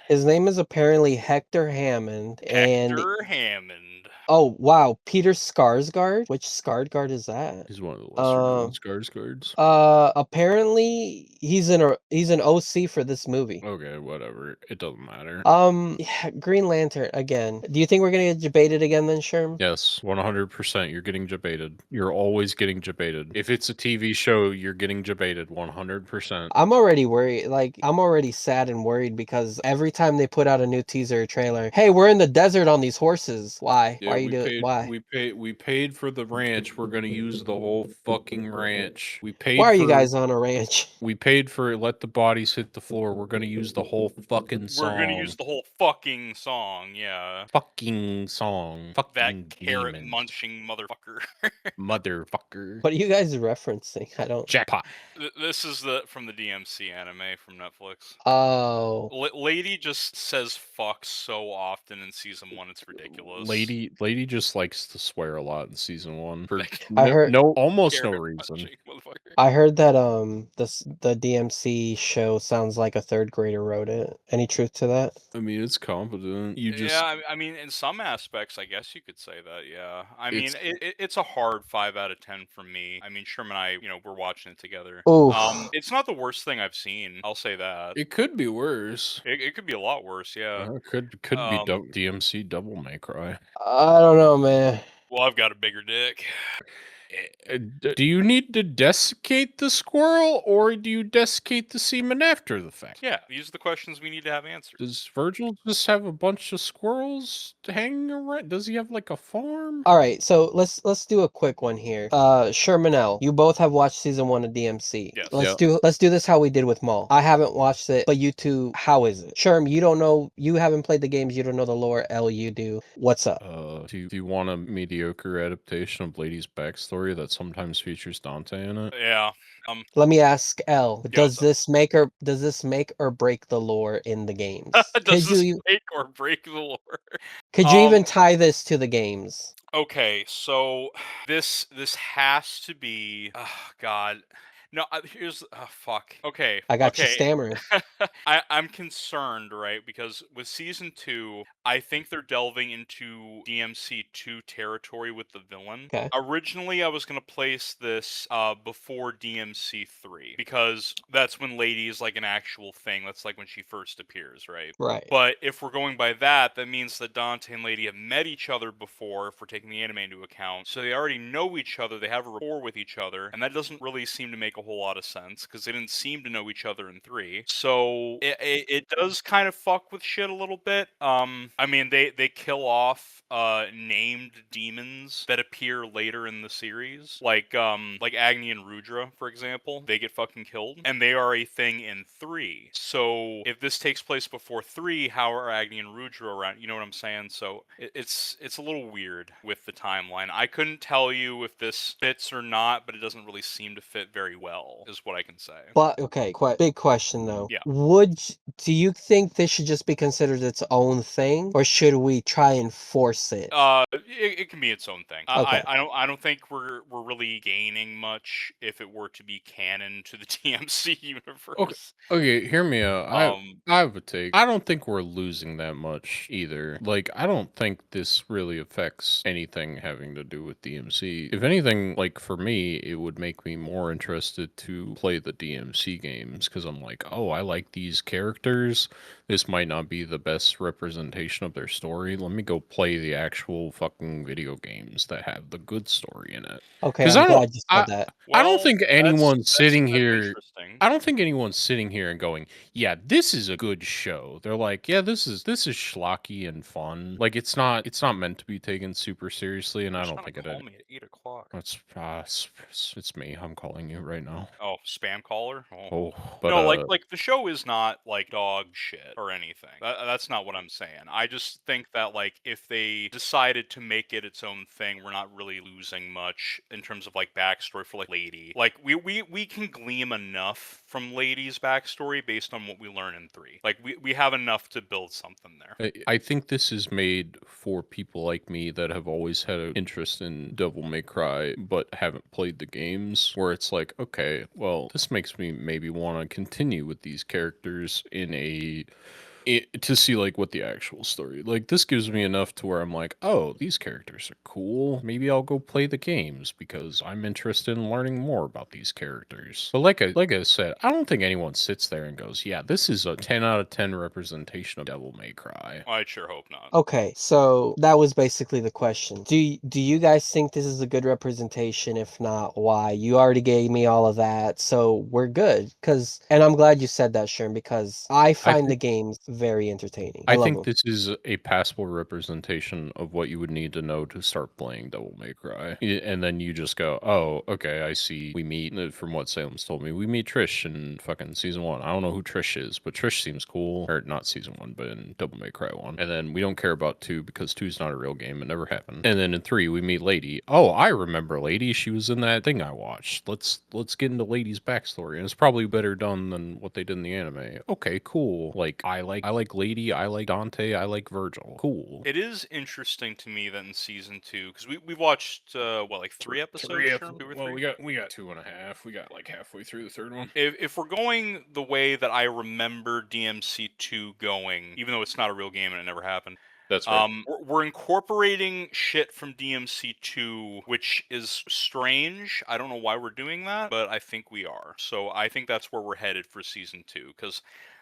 is apparently Hector Hammond. Hector Hammond. Oh wow, Peter Skarsgård. Which Skarsgård is that? He's one of the lesser known Skarsgårds. Apparently he's an OC for this movie. Okay, whatever. It doesn't matter. Yeah, Green Lantern again. Do you think we're gonna get debated again then, Schirm? Yes, 100%. You're getting debated. You're always getting debated. If it's a TV show, you're getting debated 100%. I'm already worried. Like, I'm already sad and worried because every time they put out a new teaser or trailer, hey, we're in the desert on these horses. Why? Yeah, Why are you doing? Why? We paid for the ranch. We're gonna use the whole fucking ranch. We paid Why are for you guys on a ranch? we paid for let the bodies hit the floor. We're gonna use the whole fucking song. We're gonna use the whole fucking song, yeah. fucking song. That Fucking carrot demons. munching motherfucker. Motherfucker. What are you guys referencing? I don't. Jackpot. This is from the DMC anime from Netflix. Oh, Lady just says fuck so often in season 1, it's ridiculous. Lady just likes to swear a lot in season 1 for I heard. almost no Carrot reason. munching motherfucker. I heard that the DMC show sounds like a third grader wrote it. Any truth to that? I mean, it's competent. You just Yeah, I mean, in some aspects, I guess you could say that. Yeah, I mean, it's a hard 5 out of 10 for me. I mean, Sherman and I, we're watching it together. Oof. It's not the worst thing I've seen. I'll say that. it could be worse. It could be a lot worse. Yeah. It could be DMC Double May Cry. I don't know, man. Well, I've got a bigger dick. Do you need to desiccate the squirrel, or do you desiccate the semen after the fact? Yeah, these are the questions we need to have answered. Does Virgil just have a bunch of squirrels hanging around? Does he have like a farm? All right, so let's do a quick one here. Schirm and L, you both have watched season 1 of DMC. Yes. Let's do this how we did with Maul. I haven't watched it, but you two, how is it? Sherm, you don't know, you haven't played the games, you don't know the lore. L, you do. What's up? Do you want a mediocre adaptation of Lady's backstory that sometimes features Dante in it? Yeah. Let me ask L, does what's up? this make or break the lore in the games? Does this make or break the lore? Could you even tie this to the games? Okay, so this has to be. Oh God. No, here's fuck. Okay. I got you stammering. I'm concerned, right? Because with season 2, I think they're delving into DMC 2 territory with the villain. Okay. Originally, I was gonna place this before DMC 3 because that's when Lady is like an actual thing. That's like when she first appears, right? Right. But if we're going by that, that means that Dante and Lady have met each other before, if we're taking the anime into account. So they already know each other, they have a rapport with each other, and that doesn't really seem to make a whole lot of sense, because they didn't seem to know each other in 3. So it does kind of fuck with shit a little bit. I mean, they kill off named demons that appear later in the series, like Agni and Rudra, for example. They get fucking killed, and they are a thing in 3. So if this takes place before 3, how are Agni and Rudra around? You know what I'm saying? So it's a little weird with the timeline. I couldn't tell you if this fits or not, but it doesn't really seem to fit very well, is what I can say. But okay, big question though. Yeah. Do you think this should just be considered its own thing, or should we try and force it? It can be its own thing. Okay. I don't think we're really gaining much if it were to be canon to the DMC universe. Okay, hear me out. I have a take. I don't think we're losing that much either. Like, I don't think this really affects anything having to do with DMC. If anything, like for me, it would make me more interested to play the DMC games, because I'm like, oh, I like these characters. This might not be the best representation of their story. Let me go play the actual fucking video games that have the good story in it. Okay, I'm glad you said that. I don't think anyone's sitting that's here. interesting. I don't think anyone's sitting here and going, "Yeah, this is a good show." They're like, "Yeah, this is schlocky and fun." Like it's not meant to be taken super seriously, and I don't think it is. Call me at 8 o'clock. It's me. I'm calling you right now. Oh, spam caller. Oh, but no, like the show is not like dog shit or anything. That's not what I'm saying. I just think that like if they decided to make it its own thing, we're not really losing much in terms of like backstory for like Lady. Like we can glean enough from Lady's backstory based on what we learn in 3. Like we have enough to build something there. I think this is made for people like me that have always had an interest in Devil May Cry but haven't played the games, where it's like, okay, well, this makes me maybe want to continue with these characters to see like what the actual story. Like this gives me enough to where I'm like, oh, these characters are cool. Maybe I'll go play the games because I'm interested in learning more about these characters. But like I said, I don't think anyone sits there and goes, yeah, this is a 10 out of 10 representation of Devil May Cry. I sure hope not. Okay, so that was basically the question. Do you guys think this is a good representation? If not, why? You already gave me all of that, so we're good. And I'm glad you said that, Sherm, because I find the games very entertaining. I love think them. this is a passable representation of what you would need to know to start playing Devil May Cry. And then you just go, oh, okay, I see. We meet, from what Salem's told me, we meet Trish in fucking season 1. I don't know who Trish is, but Trish seems cool. Or not season 1, but in Devil May Cry 1. And then we don't care about 2 because 2's not a real game. It never happened. And then in 3, we meet Lady. Oh, I remember Lady. She was in that thing I watched. Let's get into Lady's backstory. And it's probably better done than what they did in the anime. Okay, cool. Like I like Lady, I like Dante, I like Virgil. Cool. It is interesting to me that in season 2, because we watched like 3 episodes. Sherm? 2 or 3? Well, we got 2.5. We got like halfway through the third one. If we're going the way that I remember DMC2 going, even though it's not a real game and it never happened, That's right. we're incorporating shit from DMC2, which is strange. I don't know why we're doing that, but I think we are. So I think that's where we're headed for season 2, because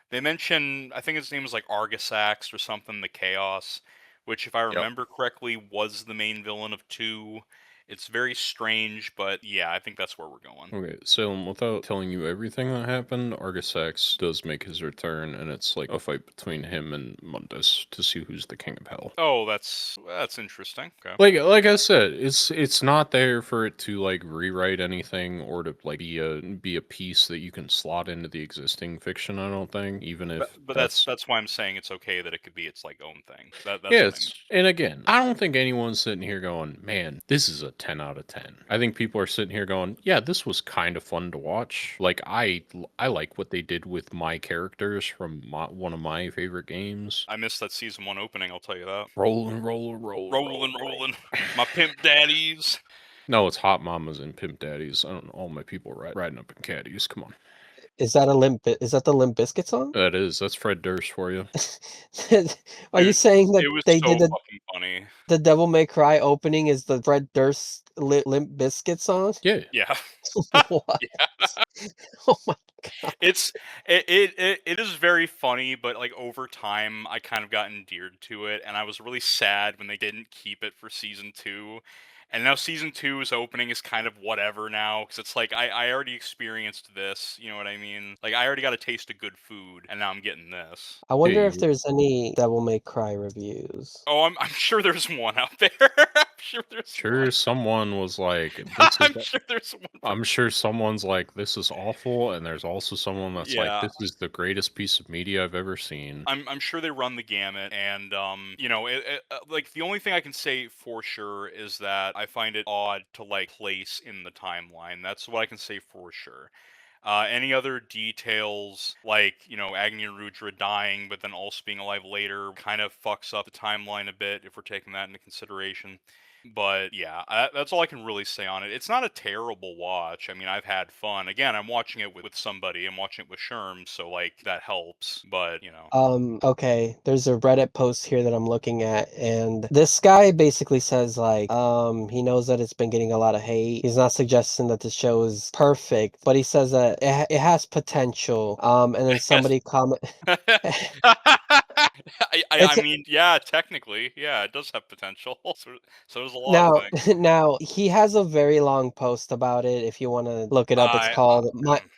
they mention, I think his name is like Argisax or something, the Chaos, which if I remember correctly was the main villain of 2. It's very strange, but yeah, I think that's where we're going. Okay, so without telling you everything that happened, Argisax does make his return, and it's like a fight between him and Mundus to see who's the king of hell. Oh, that's interesting. Okay. Like I said, it's not there for it to like rewrite anything or to like be a piece that you can slot into the existing fiction. I don't think, even if But that's why I'm saying it's okay that it could be its like own thing. That's yeah, what I mean. and again, I don't think anyone's sitting here going, "Man, this is a 10 out of 10." I think people are sitting here going, "Yeah, this was kind of fun to watch." Like I like what they did with my characters from one of my favorite games. I missed that season 1 opening, I'll tell you that. Rolling. Rolling. My pimp daddies. No, it's Hot Mamas and Pimp Daddies. I don't know, all my people riding up in caddies. Come on. Is that the Limp Bizkit song? That's Fred Durst for you. Are you Dude, saying that it was they so did fucking funny. the Devil May Cry opening is the Fred Durst Limp Bizkit song? Yeah. Yeah. What? Yeah. Oh my god. It is very funny, but like over time I kind of got endeared to it, and I was really sad when they didn't keep it for season 2. And now season 2's opening is kind of whatever now, because it's like I already experienced this, you know what I mean? Like I already got a taste of good food, and now I'm getting this. I wonder Hey, if there's any Devil May Cry reviews. Oh, I'm sure there's one out there. I'm sure there's sure one. someone was like, this I'm is sure there's one. I'm sure someone's like, this is awful, and there's also someone that's like, Yeah. this is the greatest piece of media I've ever seen. I'm sure they run the gamut, and you know, like the only thing I can say for sure is that I find it odd to like place in the timeline. That's what I can say for sure. Any other details, like, you know, Agni and Rudra dying, but then also being alive later, kind of fucks up the timeline a bit if we're taking that into consideration. But yeah, that's all I can really say on it. It's not a terrible watch. I mean, I've had fun. Again, I'm watching it with somebody. I'm watching it with Sherm, so like that helps. But you know, Okay, there's a Reddit post here that I'm looking at, and this guy basically says like, he knows that it's been getting a lot of hate. He's not suggesting that the show is perfect, but he says that it has potential. And then somebody comment. I mean, yeah, technically, yeah, it does have potential. So does a lot of Now, things. now he has a very long post about it. If you want to look it up, it's I called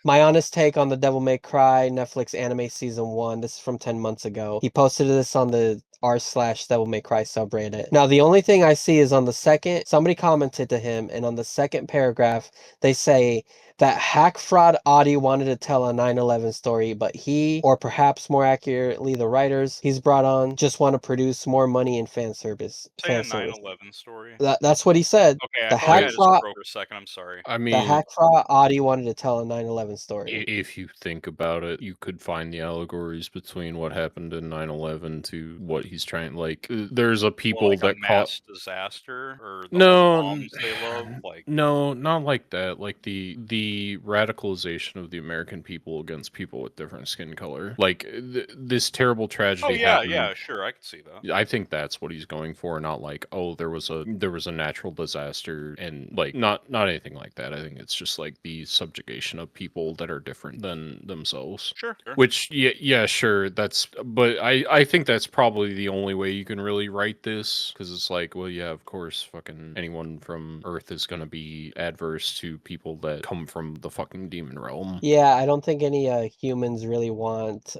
"My Honest Take on the Devil May Cry Netflix Anime Season 1." This is from 10 months ago. He posted this on the r/Devil May Cry subreddit. Now, the only thing I see is on the second, somebody commented to him, and on the second paragraph, they say that Hack Fraud Audi wanted to tell a 9/11 story, but he, or perhaps more accurately, the writers he's brought on, just want to produce more money and fan service. say a Fan service. 9/11 story. That's what he said. Okay, I The thought I hack had just fraud, broke for a second. I'm sorry. I the mean, hack fraud Audi wanted to tell a 9/11 story. if you think about it, you could find the allegories between what happened in 9/11 to what he's trying. Like, there's a people Like a that caught. mass disaster or the No, bombs they love. Like no, not like that. Like the radicalization of the American people against people with different skin color. Like this terrible tragedy tragedy happened. yeah, sure, I could see that. I think that's what he's going for, not like, oh, there was a natural disaster and like not anything like that. I think it's just like the subjugation of people that are different than themselves. Sure. Which yeah, sure, but I think that's probably the only way you can really write this, because it's like, well, yeah, of course, fucking anyone from Earth is gonna be adverse to people that come from the fucking demon realm. Yeah, I don't think any humans really want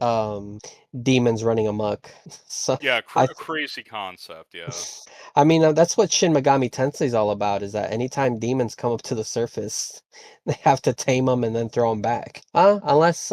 demons running amok. So Yeah, I a crazy concept, yeah. I mean, that's what Shin Megami Tensei is all about, is that anytime demons come up to the surface, they have to tame them and then throw them back. Unless,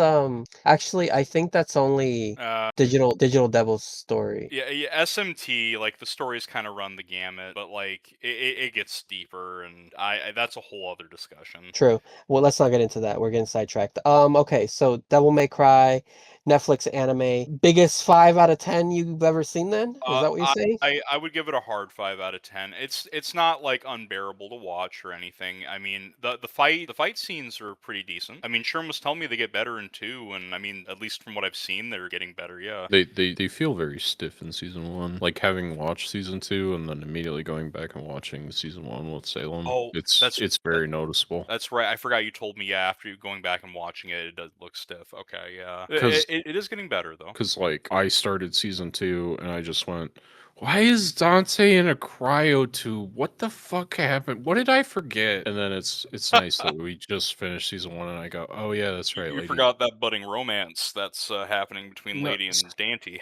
actually, I think that's only Uh, Digital Devil's story. yeah, SMT, like, the stories kinda run the gamut, but, like, it gets deeper, and I that's a whole other discussion. True. Well, let's not get into that. We're getting sidetracked. Okay, so Devil May Cry, Netflix anime, biggest 5 out of 10 you've ever seen then? Is that what you're saying? I would give it a hard 5 out of 10. It's not, like, unbearable to watch or anything. I mean, the fight scenes are pretty decent. I mean, Sherm was telling me they get better in 2, and, I mean, at least from what I've seen, they're getting better, yeah. They feel very stiff in season 1. Like, having watched season 2 and then immediately going back and watching season 1 with Salem, Oh, it's very noticeable. That's right, I forgot you told me, yeah, after you going back and watching it, it does look stiff. Okay, yeah. Because It is getting better, though. like, I started season 2 and I just went, why is Dante in a cryo tube? What the fuck happened? What did I forget? And then it's nice that we just finished season 1 and I go, oh yeah, that's right. You Like, forgot that budding romance that's, happening between no, Lady and Dante.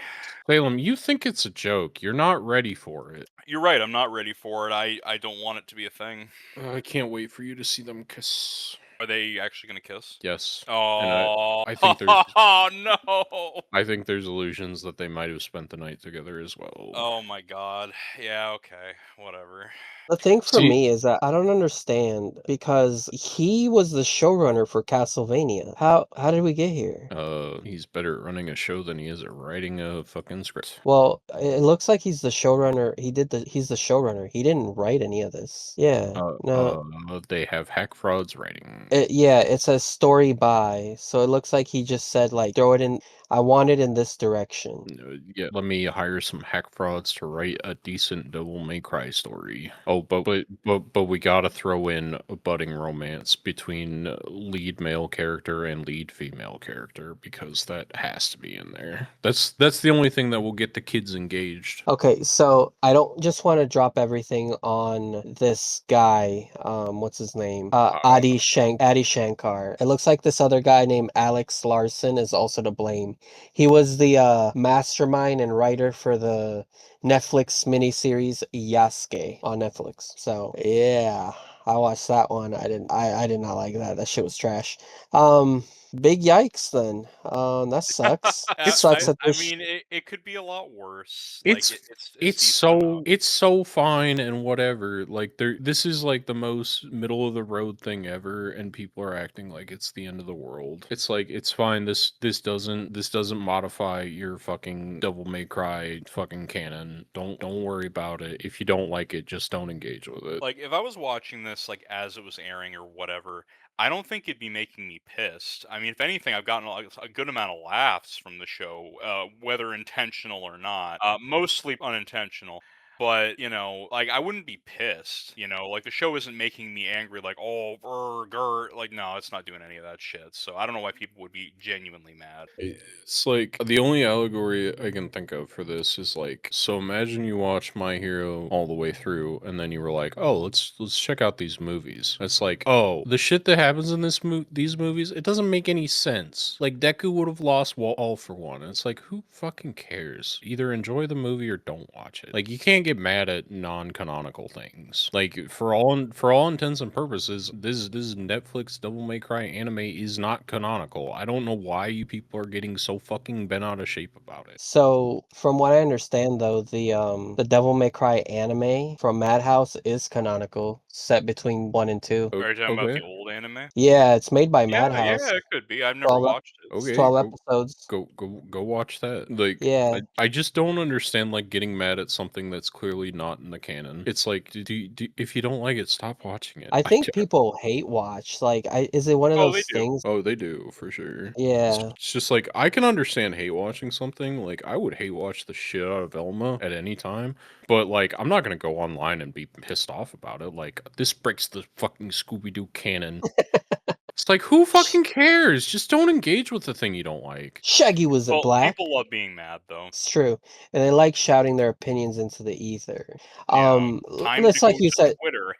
Salem, you think it's a joke. You're not ready for it. You're right, I'm not ready for it. I don't want it to be a thing. I can't wait for you to see them kiss. Are they actually gonna kiss? Yes. And Oh, I think there's oh no! I think there's illusions that they might have spent the night together as well. Oh my god. Yeah, okay, whatever. The thing for See, me is that I don't understand, because he was the showrunner for Castlevania. How did we get here? he's better at running a show than he is at writing a fucking script. Well, it looks like he's the showrunner. He's the showrunner. He didn't write any of this. Yeah. No. They have hack frauds writing. Yeah, it says story by. So it looks like he just said, like, throw it in. I want it in this direction. Yeah, let me hire some hack frauds to write a decent Devil May Cry story. Oh, but we gotta throw in a budding romance between lead male character and lead female character, because that has to be in there. That's the only thing that will get the kids engaged. Okay, so I don't just want to drop everything on this guy. What's his name? Adi Shankar. It looks like this other guy named Alex Larson is also to blame. He was the mastermind and writer for the Netflix miniseries Yasuke on Netflix. So yeah, I watched that one. I did not like that. That shit was trash. Big yikes then. That sucks. Sucks that I this. mean, it could be a lot worse. It's Like, it's it's decent enough. it's so fine and whatever. Like, this is like the most middle of the road thing ever, and people are acting like it's the end of the world. It's like, it's fine. This doesn't modify your fucking Devil May Cry fucking canon. Don't worry about it. If you don't like it, just don't engage with it. Like, if I was watching this, like, as it was airing or whatever, I don't think it'd be making me pissed. I mean, if anything, I've gotten a good amount of laughs from the show, whether intentional or not. Mostly unintentional. But, like, I wouldn't be pissed, like, the show isn't making me angry, like, oh, grr, like, no, it's not doing any of that shit. So I don't know why people would be genuinely mad. It's like, the only allegory I can think of for this is like, so imagine you watch My Hero all the way through, and then you were like, oh, let's check out these movies. It's like, oh, the shit that happens in these movies, it doesn't make any sense. Like, Deku would have lost all for one. It's like, who fucking cares? Either enjoy the movie or don't watch it. Like, you can't get mad at non-canonical things. Like, for all intents and purposes, this Netflix Devil May Cry anime is not canonical. I don't know why you people are getting so fucking bent out of shape about it. So, from what I understand, though, the Devil May Cry anime from Madhouse is canonical. set between 1 and 2. O- Are you talking about okay. the old anime? Yeah, it's made by Yeah, Madhouse. it could be. I've never 12 watched it. It's Okay, 12 episodes. go watch that. Like, Yeah. I just don't understand like getting mad at something that's clearly not in the canon. It's like, if you don't like it, stop watching it. I think people hate watch. Like, is it one of Oh, they those do. things? Oh, they do for sure. Yeah. It's just like I can understand hate watching something. Like I would hate watch the shit out of Elma at any time, but like I'm not gonna go online and be pissed off about it. Like this breaks the fucking Scooby-Doo canon. It's like who fucking cares? Just don't engage with the thing you don't like. Shaggy was a Well, black. people love being mad, though. It's true, and they like shouting their opinions into the ether. Yeah. Time to It's go like you to said. Twitter.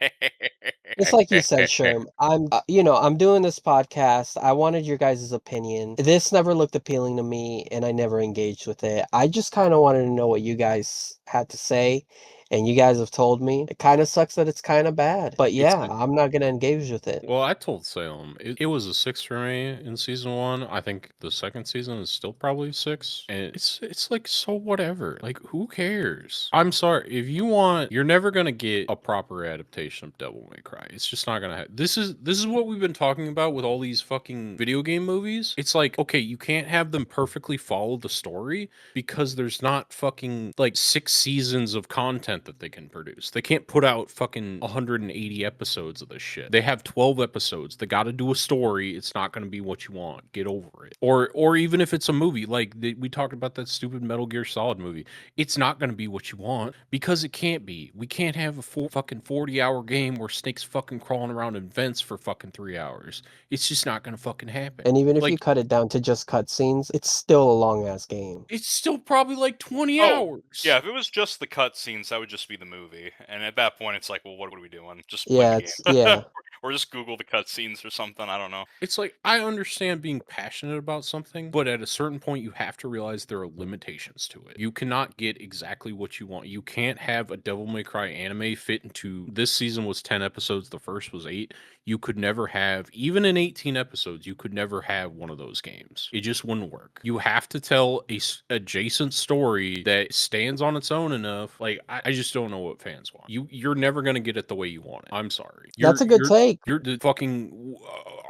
It's like you said, Sherm. I'm doing this podcast. I wanted your guys' opinion. This never looked appealing to me, and I never engaged with it. I just kind of wanted to know what you guys had to say, and you guys have told me. It kind of sucks that it's kind of bad, but It's yeah, I'm not gonna engage with it. Well, I told Salem it was a 6 for me in season 1. I think the second season is still probably 6, and it's like so whatever. Like who cares? I'm sorry if you want. You're never gonna get a proper adaptation of Devil May Cry. It's just not gonna happen. This is what we've been talking about with all these fucking video game movies. It's like okay, you can't have them perfectly follow the story because there's not fucking like 6 seasons of content that they can produce. They can't put out fucking 180 episodes of this shit. They have 12 episodes. They got to do a story. It's not going to be what you want. Get over it. Or even if it's a movie, like we talked about that stupid Metal Gear Solid movie. It's not going to be what you want because it can't be. We can't have a fucking 40-hour game where Snake's fucking crawling around in vents for fucking 3 hours. It's just not going to fucking happen. And even if you Like cut it down to just cutscenes, it's still a long ass game. it's still probably like 20 Oh, hours. yeah, if it was just the cutscenes, that would just be the movie. And at that point, it's like, well, what are we doing? Just play Yeah, the it's game. yeah. Or just Google the cutscenes or something. I don't know. It's like I understand being passionate about something, but at a certain point you have to realize there are limitations to it. You cannot get exactly what you want. You can't have a Devil May Cry anime fit into this season was 10 episodes, the first was 8. You could never have even in 18 episodes, you could never have one of those games. It just wouldn't work. You have to tell a adjacent story that stands on its own enough. Like I just don't know what fans want. You're never going to get it the way you want it. I'm sorry. That's a good take. You're the fucking.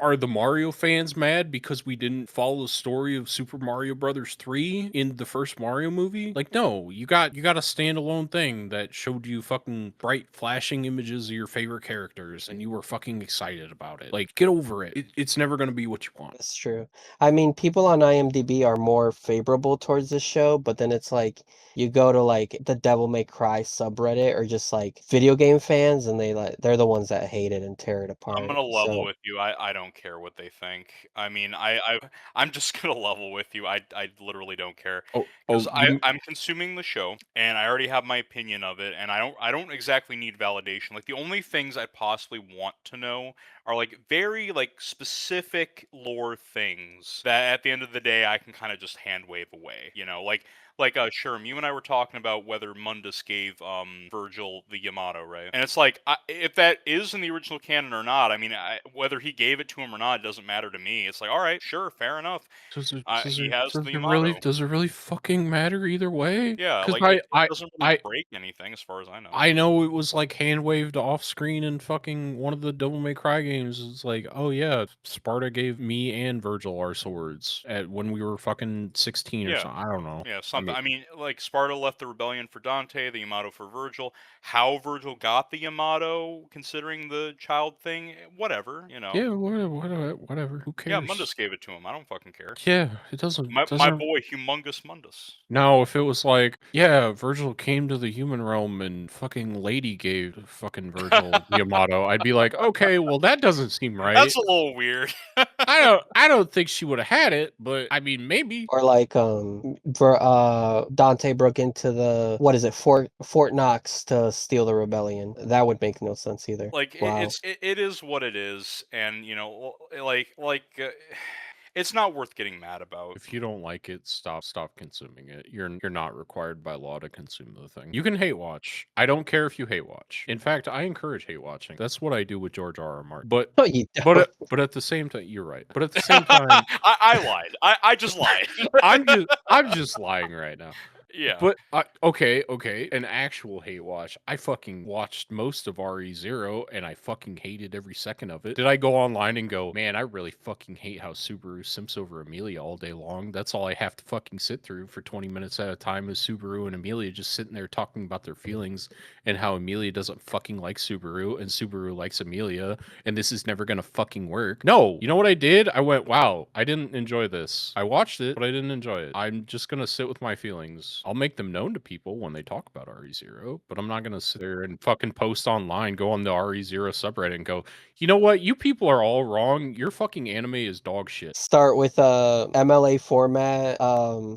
Are the Mario fans mad because we didn't follow the story of Super Mario Brothers 3 in the first Mario movie? Like, no, you got a standalone thing that showed you fucking bright flashing images of your favorite characters, and you were fucking excited about it. Like, get over it. It's never gonna be what you want. That's true. I mean, people on IMDb are more favorable towards this show, but then it's like you go to like the Devil May Cry subreddit or just like video game fans, and they're the ones that hate it and tear it I'm apart. gonna level So with you. I don't care what they think. I mean, I'm just gonna level with you. I literally don't care because You I'm consuming the show and I already have my opinion of it, and I don't exactly need validation. Like the only things I possibly want to know are like very like specific lore things that at the end of the day I can kind of just hand wave away. Like Sherm, you and I were talking about whether Mundus gave Virgil the Yamato, right? And it's like if that is in the original canon or not, I mean, whether he gave it to him or not doesn't matter to me. It's like, all right, sure, fair enough. He has the Yamato. does it really fucking matter either way? Yeah, Because like it doesn't really break anything as far as I know. I know it was like hand waved off screen in fucking one of the Devil May Cry games. It's like, oh yeah, Sparta gave me and Virgil our swords at when we were fucking 16 or Yeah. something. I don't know. Yeah, something. I mean, like Sparta left the rebellion for Dante, the Yamato for Virgil. How Virgil got the Yamato, considering the child thing, whatever. Yeah, whatever. Who Yeah, cares? Mundus gave it to him. I don't fucking care. Yeah, it doesn't. My boy, humongous Mundus. No, if it was like, yeah, Virgil came to the human realm and fucking lady gave fucking Virgil Yamato, I'd be like, okay, well that doesn't seem right. That's a little weird. I don't think she would have had it, but I mean maybe. or like Dante broke into the what is it Fort Knox to steal the rebellion. That would make no sense either. Like Wow. it is what it is, and it's not worth getting mad about. If you don't like it, stop consuming it. You're not required by law to consume the thing. You can hate watch. I don't care if you hate watch. In fact, I encourage hate watching. That's what I do with George R. R. Martin. But No, you don't. but at the same time, you're right. But at the same time, I lied. I just lied. I'm just lying right now. Yeah. But okay, an actual hate watch. I fucking watched most of RE0 and I fucking hated every second of it. Did I go online and go, man, I really fucking hate how Subaru simps over Amelia all day long. That's all I have to fucking sit through for 20 minutes at a time is Subaru and Amelia just sitting there talking about their feelings and how Amelia doesn't fucking like Subaru and Subaru likes Amelia and this is never gonna fucking work. No, you know what I did? I went, wow, I didn't enjoy this. I watched it, but I didn't enjoy it. I'm just gonna sit with my feelings. I'll make them known to people when they talk about RE0, but I'm not gonna sit there and fucking post online, go on the RE0 subreddit and go, you know what? You people are all wrong. Your fucking anime is dog shit. Start with MLA format,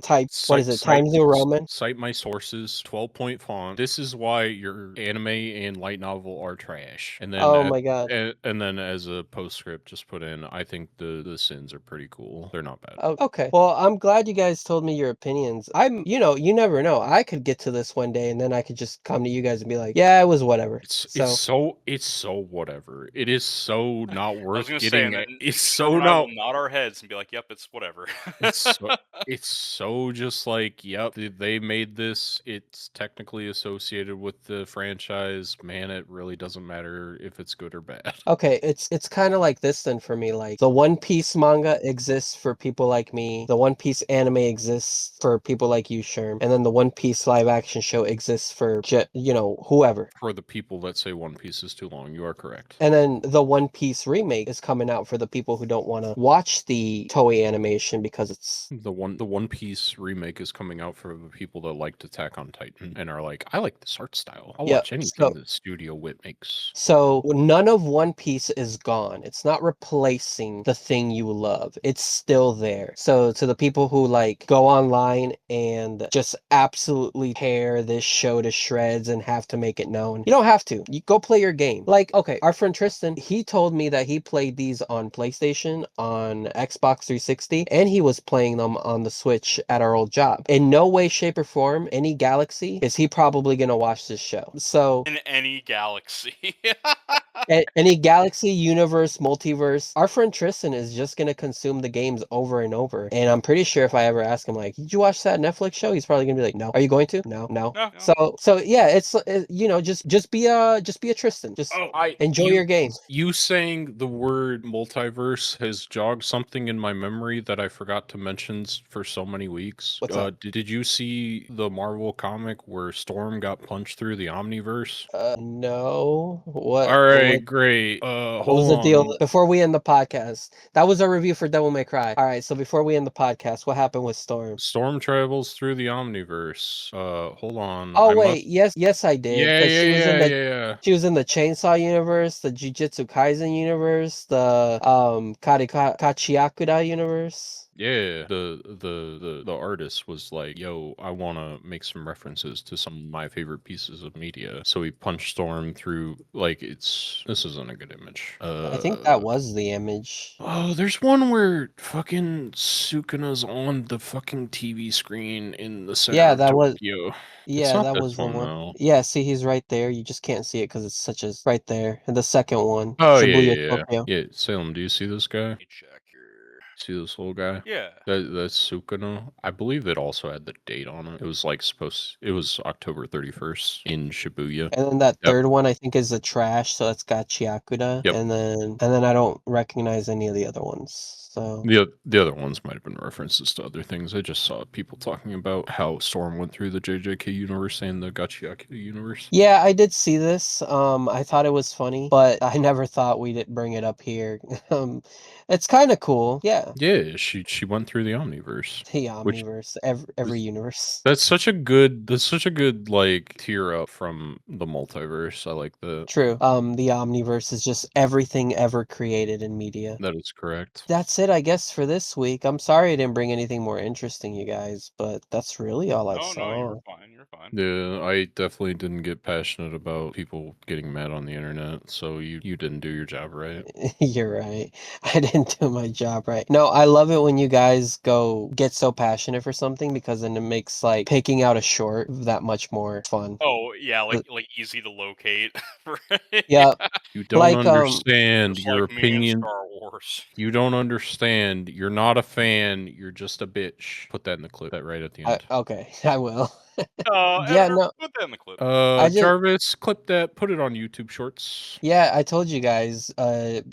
type, what is it, Times New Roman? Cite my sources, 12-point font. This is why your anime and light novel are trash. And then Oh my god. and then as a postscript, just put in, I think the sins are pretty cool. They're not bad. Oh, okay. Well, I'm glad you guys told me your opinions. You never know. I could get to this one day and then I could just come to you guys and be like, yeah, it was whatever. It's so whatever. It is so not I was worth gonna say, getting. and then It's Sherm so and I will not. nod our heads and be like, "Yep, it's whatever." It's so it's so just like, yep, they made this. It's technically associated with the franchise. Man, it really doesn't matter if it's good or bad. Okay, it's kind of like this then for me. Like the One Piece manga exists for people like me. The One Piece anime exists for people like you, Sherm, and then the One Piece live action show exists for whoever. For the people that say One Piece is too long, you are correct. And then the One Piece remake is coming out for the people who don't want to watch the Toei animation because it's The One Piece remake is coming out for the people that liked Attack on Titan and are like, I like this art style. I'll yeah. watch anything that Studio Wit makes. So none of One Piece is gone. It's not replacing the thing you love. It's still there. So to the people who like go online and just absolutely tear this show to shreds and have to make it known, you don't have to. You go play your game. Like, okay, our friend Tristan, he told me that he played these on PlayStation, on Xbox 360, and he was playing them on the Switch at our old job. In no way, shape, or form, any galaxy, is he probably gonna watch this show. So In any galaxy. any galaxy, universe, multiverse, our friend Tristan is just gonna consume the games over and over. And I'm pretty sure if I ever ask him like, "Did you watch that Netflix show?" He's probably gonna be like, "No." Are you going to? No, no. No. So yeah, just be a Tristan. Just enjoy your game. You saying the word multiverse has jogged something in my memory that I forgot to mention for so many weeks. What's up? Did you see the Marvel comic where Storm got punched through the Omniverse? No. What? All right, great. What was Hold the deal on. before we end the podcast? That was our review for Devil May Cry. All right, so before we end the podcast, what happened with Storm? Storm travels through the Omniverse. Hold on. Oh wait, yes, I did because Yeah. she was in the Chainsaw universe, the Jujutsu Kaisen universe, the Kachiakuda universe. Yeah, the artist was like, "Yo, I want to make some references to some of my favorite pieces of media." So he punched Storm through like this isn't a good image. I think that was the image. Oh, there's one where fucking Sukuna's on the fucking TV screen in the center Yeah, of that was Tokyo. It's yeah, not that this was the one one. though. Yeah, see, he's right there. You just can't see it because it's such as right there. And the second one, Oh Shibuya, yeah. Tokyo. Yeah, Salem, do you see this guy? Let me check here. See this little guy? Yeah. That's Sukuna. I believe it also had the date on it. It was like it was October 31st in Shibuya. And then that Yep. third one, I think, is the trash. So that's got Chiakuda. Yep. And then I don't recognize any of the other ones. So The other ones might have been references to other things. I just saw people talking about how Storm went through the JJK universe and the Gachiaki universe. yeah, I did see this. I thought it was funny, but I never thought we'd bring it up here. It's kind of cool. Yeah, Yeah, she went through the Omniverse. the Which Omniverse, every universe. that's such a good like tier up from the multiverse. I like that. True. The Omniverse is just everything ever created in media. That is correct. That's it, I guess, for this week. I'm sorry I didn't bring anything more interesting, you guys, but that's really all I No, saw. you're fine. You're fine. Yeah, I definitely didn't get passionate about people getting mad on the internet, so you didn't do your job right. You're right. I didn't do my job right. No, I love it when you guys get so passionate for something because then it makes like picking out a short that much more fun. Oh yeah, like easy to locate. Yeah. You don't Like understand Just your like me and opinion. Star course. You don't understand. You're not a fan. You're just a bitch. Put that in the clip. That right at the end. Okay, I will. Yeah, Editor, no, put that in the clip. I just Jarvis, clip that. Put it on YouTube Shorts. yeah, I told you guys,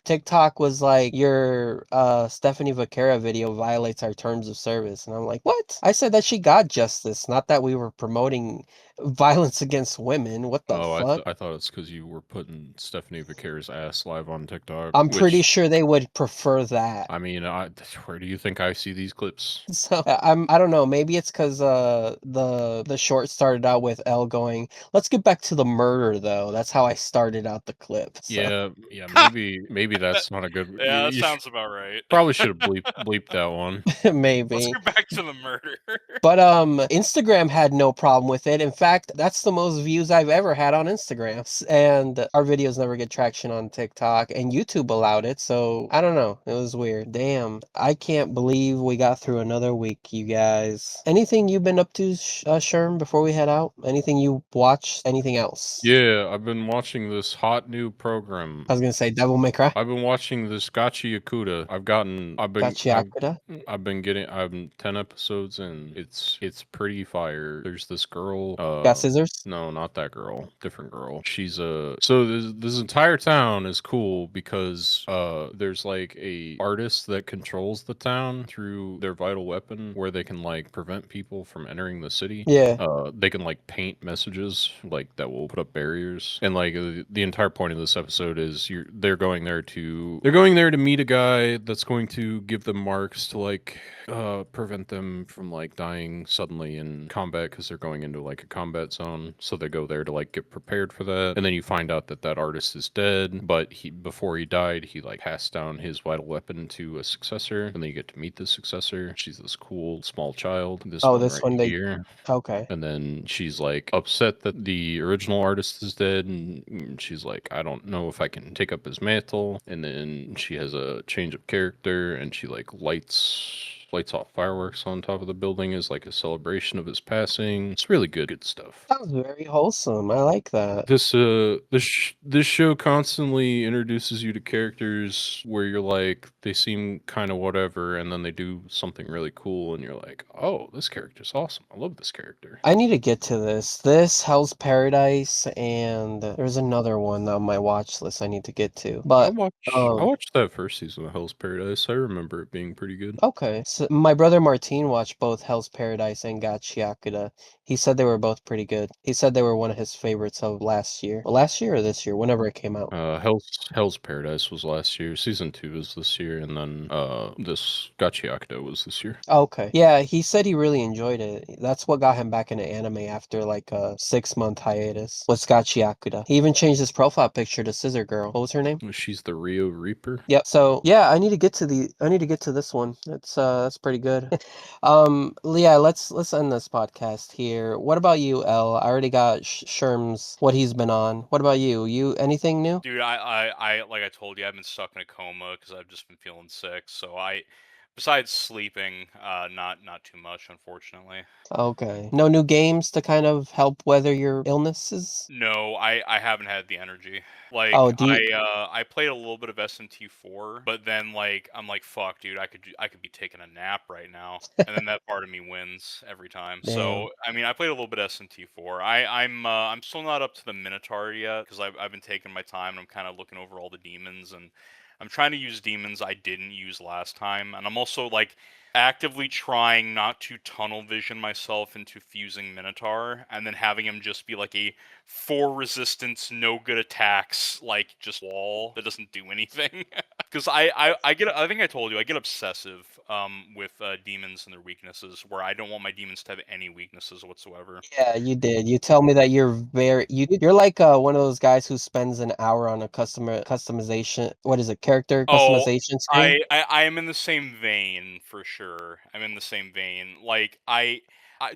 TikTok was like your Stephanie Vaquera video violates our terms of service, and I'm like, what? I said that she got justice, not that we were promoting violence against women. What the Oh, fuck? I thought it's because you were putting Stephanie Vaquera's ass live on TikTok. I'm pretty Which, sure they would prefer that. I mean, where do you think I see these clips? So I don't know, maybe it's because the short started out with Elle going, let's get back to the murder though. That's how I started out the clip. So Yeah, maybe that's not a good. Yeah, that You sounds about right. probably should have bleeped that one. Let's maybe. get back to the murder. But Instagram had no problem with it. In fact, that's the most views I've ever had on Instagram. And our videos never get traction on TikTok, and YouTube allowed it. So I don't know. It was weird. Damn. I can't believe we got through another week, you guys. Anything you've been up to, Sherm, before we head out? Anything you watched? Anything else? Yeah, I've been watching this hot new program. I was gonna say Devil May Cry. I've been watching this Gachi Yakuta. Gachiakuda. I've been getting. I'm 10 episodes in. It's pretty fire. There's this girl. Got scissors. No, not that girl. Different girl. She's a. So this entire town is cool because there's like a artist that controls the town through their vital weapon, where they can like prevent people from entering the city. Yeah. They can like paint messages like that will put up barriers, and like the entire point of this episode is they're going there to meet a guy that's going to give them marks to like prevent them from like dying suddenly in combat because they're going into like a combat zone. So they go there to like get prepared for that, and then you find out that that artist is dead, but before he died he like passed down his vital weapon to a successor, and then you get to meet the successor. She's this cool small child. This Oh, one this right one they. here. Okay. And then she's like upset that the original artist is dead, and she's like, I don't know if I can take up his mantle. And then she has a change of character, and she like lights off fireworks on top of the building as like a celebration of his passing. It's really good stuff. That was very wholesome. I like that. This show constantly introduces you to characters where you're like, they seem kind of whatever, and then they do something really cool, and you're like, oh, this character's awesome. I love this character. I need to get to this. This, Hell's Paradise, and there's another one on my watch list I need to get to. But I watched that first season of Hell's Paradise. I remember it being pretty good. okay. So my brother Martin watched both Hell's Paradise and Gachiakuda. He said they were both pretty good. He said they were one of his favorites of last year. Well, last year or this year, whenever it came out. Hell's Paradise was last year. Season 2 is this year, and then this Gachiakudo was this year. Okay. Yeah, he said he really enjoyed it. That's what got him back into anime after like a 6-month hiatus. Was Gachiakuda. He even changed his profile picture to Scissor Girl. What was her name? She's the Rio Reaper. Yep. So yeah, I need to get to this one. That's pretty good. Yeah, let's end this podcast here. What about you, El? I already got Sherm's what he's been on. What about you? You anything new? Dude, I like I told you, I've been stuck in a coma because I've just been feeling sick. So besides sleeping, not too much, unfortunately. Okay. No new games to kind of help weather your illnesses? No, I haven't had the energy. Like Oh, do you I played a little bit of SMT4, but then like I'm like fuck, dude, I could be taking a nap right now, and then that part of me wins every time. damn. So I mean, I played a little bit of SMT4. I'm still not up to the Minotaur yet because I've been taking my time and I'm kind of looking over all the demons, and I'm trying to use demons I didn't use last time, and I'm also like actively trying not to tunnel vision myself into fusing Minotaur and then having him just be like a 4 resistance, no good attacks, like just wall that doesn't do anything. Because I think I told you I get obsessive with demons and their weaknesses, where I don't want my demons to have any weaknesses whatsoever. Yeah, you did. You tell me that you're like one of those guys who spends an hour on a customization. What is it? Character Oh, customization screen? I am in the same vein for sure. I'm in the same vein. Like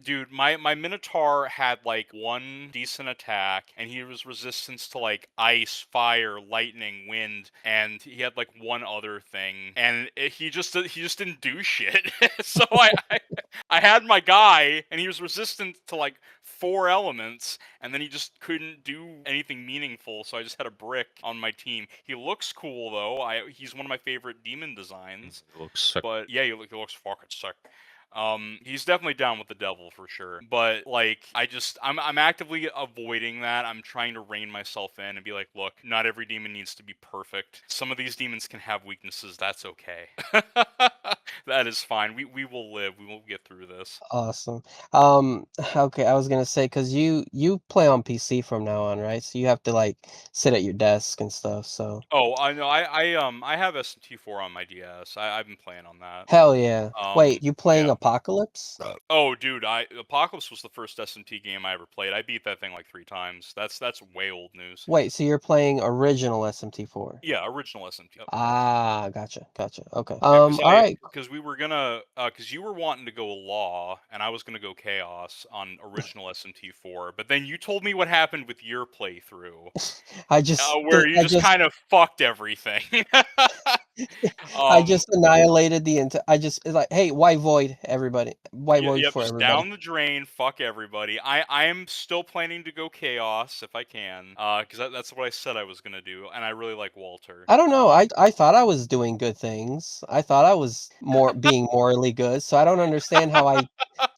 dude, my Minotaur had like one decent attack, and he was resistance to like ice, fire, lightning, wind, and he had like one other thing, and he just didn't do shit. So I had my guy, and he was resistant to like 4 elements, and then he just couldn't do anything meaningful, so I just had a brick on my team. He looks cool, though. He's one of my favorite demon designs. It looks sick. But yeah, he looks fucking sick. He's definitely down with the devil for sure. But like, I'm actively avoiding that. I'm trying to rein myself in and be like, look, not every demon needs to be perfect. Some of these demons can have weaknesses. That's okay. That is fine. We will live. We will get through this. Awesome. Okay, I was gonna say because you play on PC from now on, right? So you have to like sit at your desk and stuff. So Oh, I know. I have SMT4 on my DS. I've been playing on that. hell yeah. Wait, you playing Yeah. Apocalypse? Oh, dude, Apocalypse was the first SMT game I ever played. I beat that thing like 3 times. That's way old news. Wait, so you're playing original SMT4? Yeah, original SMT. Yep. Ah, gotcha. Okay. Yeah, All right. because we were gonna, because you were wanting to go Law, and I was gonna go Chaos on original SMT4. But then you told me what happened with your playthrough, I just where you I just kind of fucked everything. I just annihilated the entire. It's like, hey, white void, everybody. White void Yep, for just everybody. down the drain, fuck everybody. I am still planning to go Chaos if I can, because that's what I said I was gonna do, and I really like Walter. I don't know. I thought I was doing good things. I thought I was being morally good. So I don't understand how I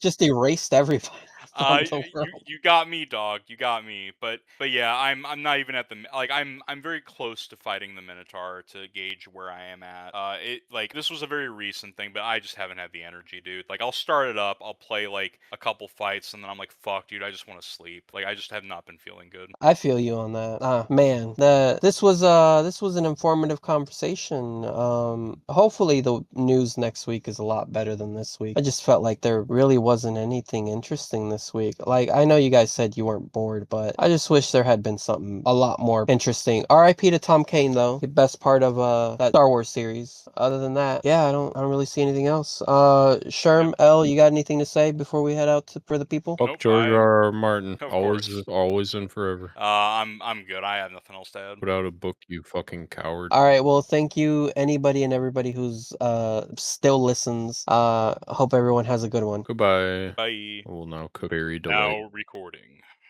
just erased everybody from the world. You got me, dog. You got me. But yeah, I'm not even at the like I'm very close to fighting the Minotaur to gauge where I am at. It like this was a very recent thing, but I just haven't had the energy, dude. Like I'll start it up, I'll play like a couple fights, and then I'm like, fuck, dude, I just want to sleep. Like I just have not been feeling good. I feel you on that. Man, this was an informative conversation. Hopefully the news next week is a lot better than this week. I just felt like there really wasn't anything interesting this week. Like I know you guys said you weren't bored, but I just wish there had been something a lot more interesting. R.I.P. to Tom Kane though, the best part of that Star Wars series. Other than that, yeah, I don't really see anything else. Schirm L, you got anything to say before we head out for the people? Fuck Nope, George R. Martin. Of Always, course. always and forever. I'm good. I have nothing else to add. Put out a book, you fucking coward. All right, well, thank you anybody and everybody who's still listens. Hope everyone has a good one. Goodbye. Bye. I will now cook berry delight. Now recording.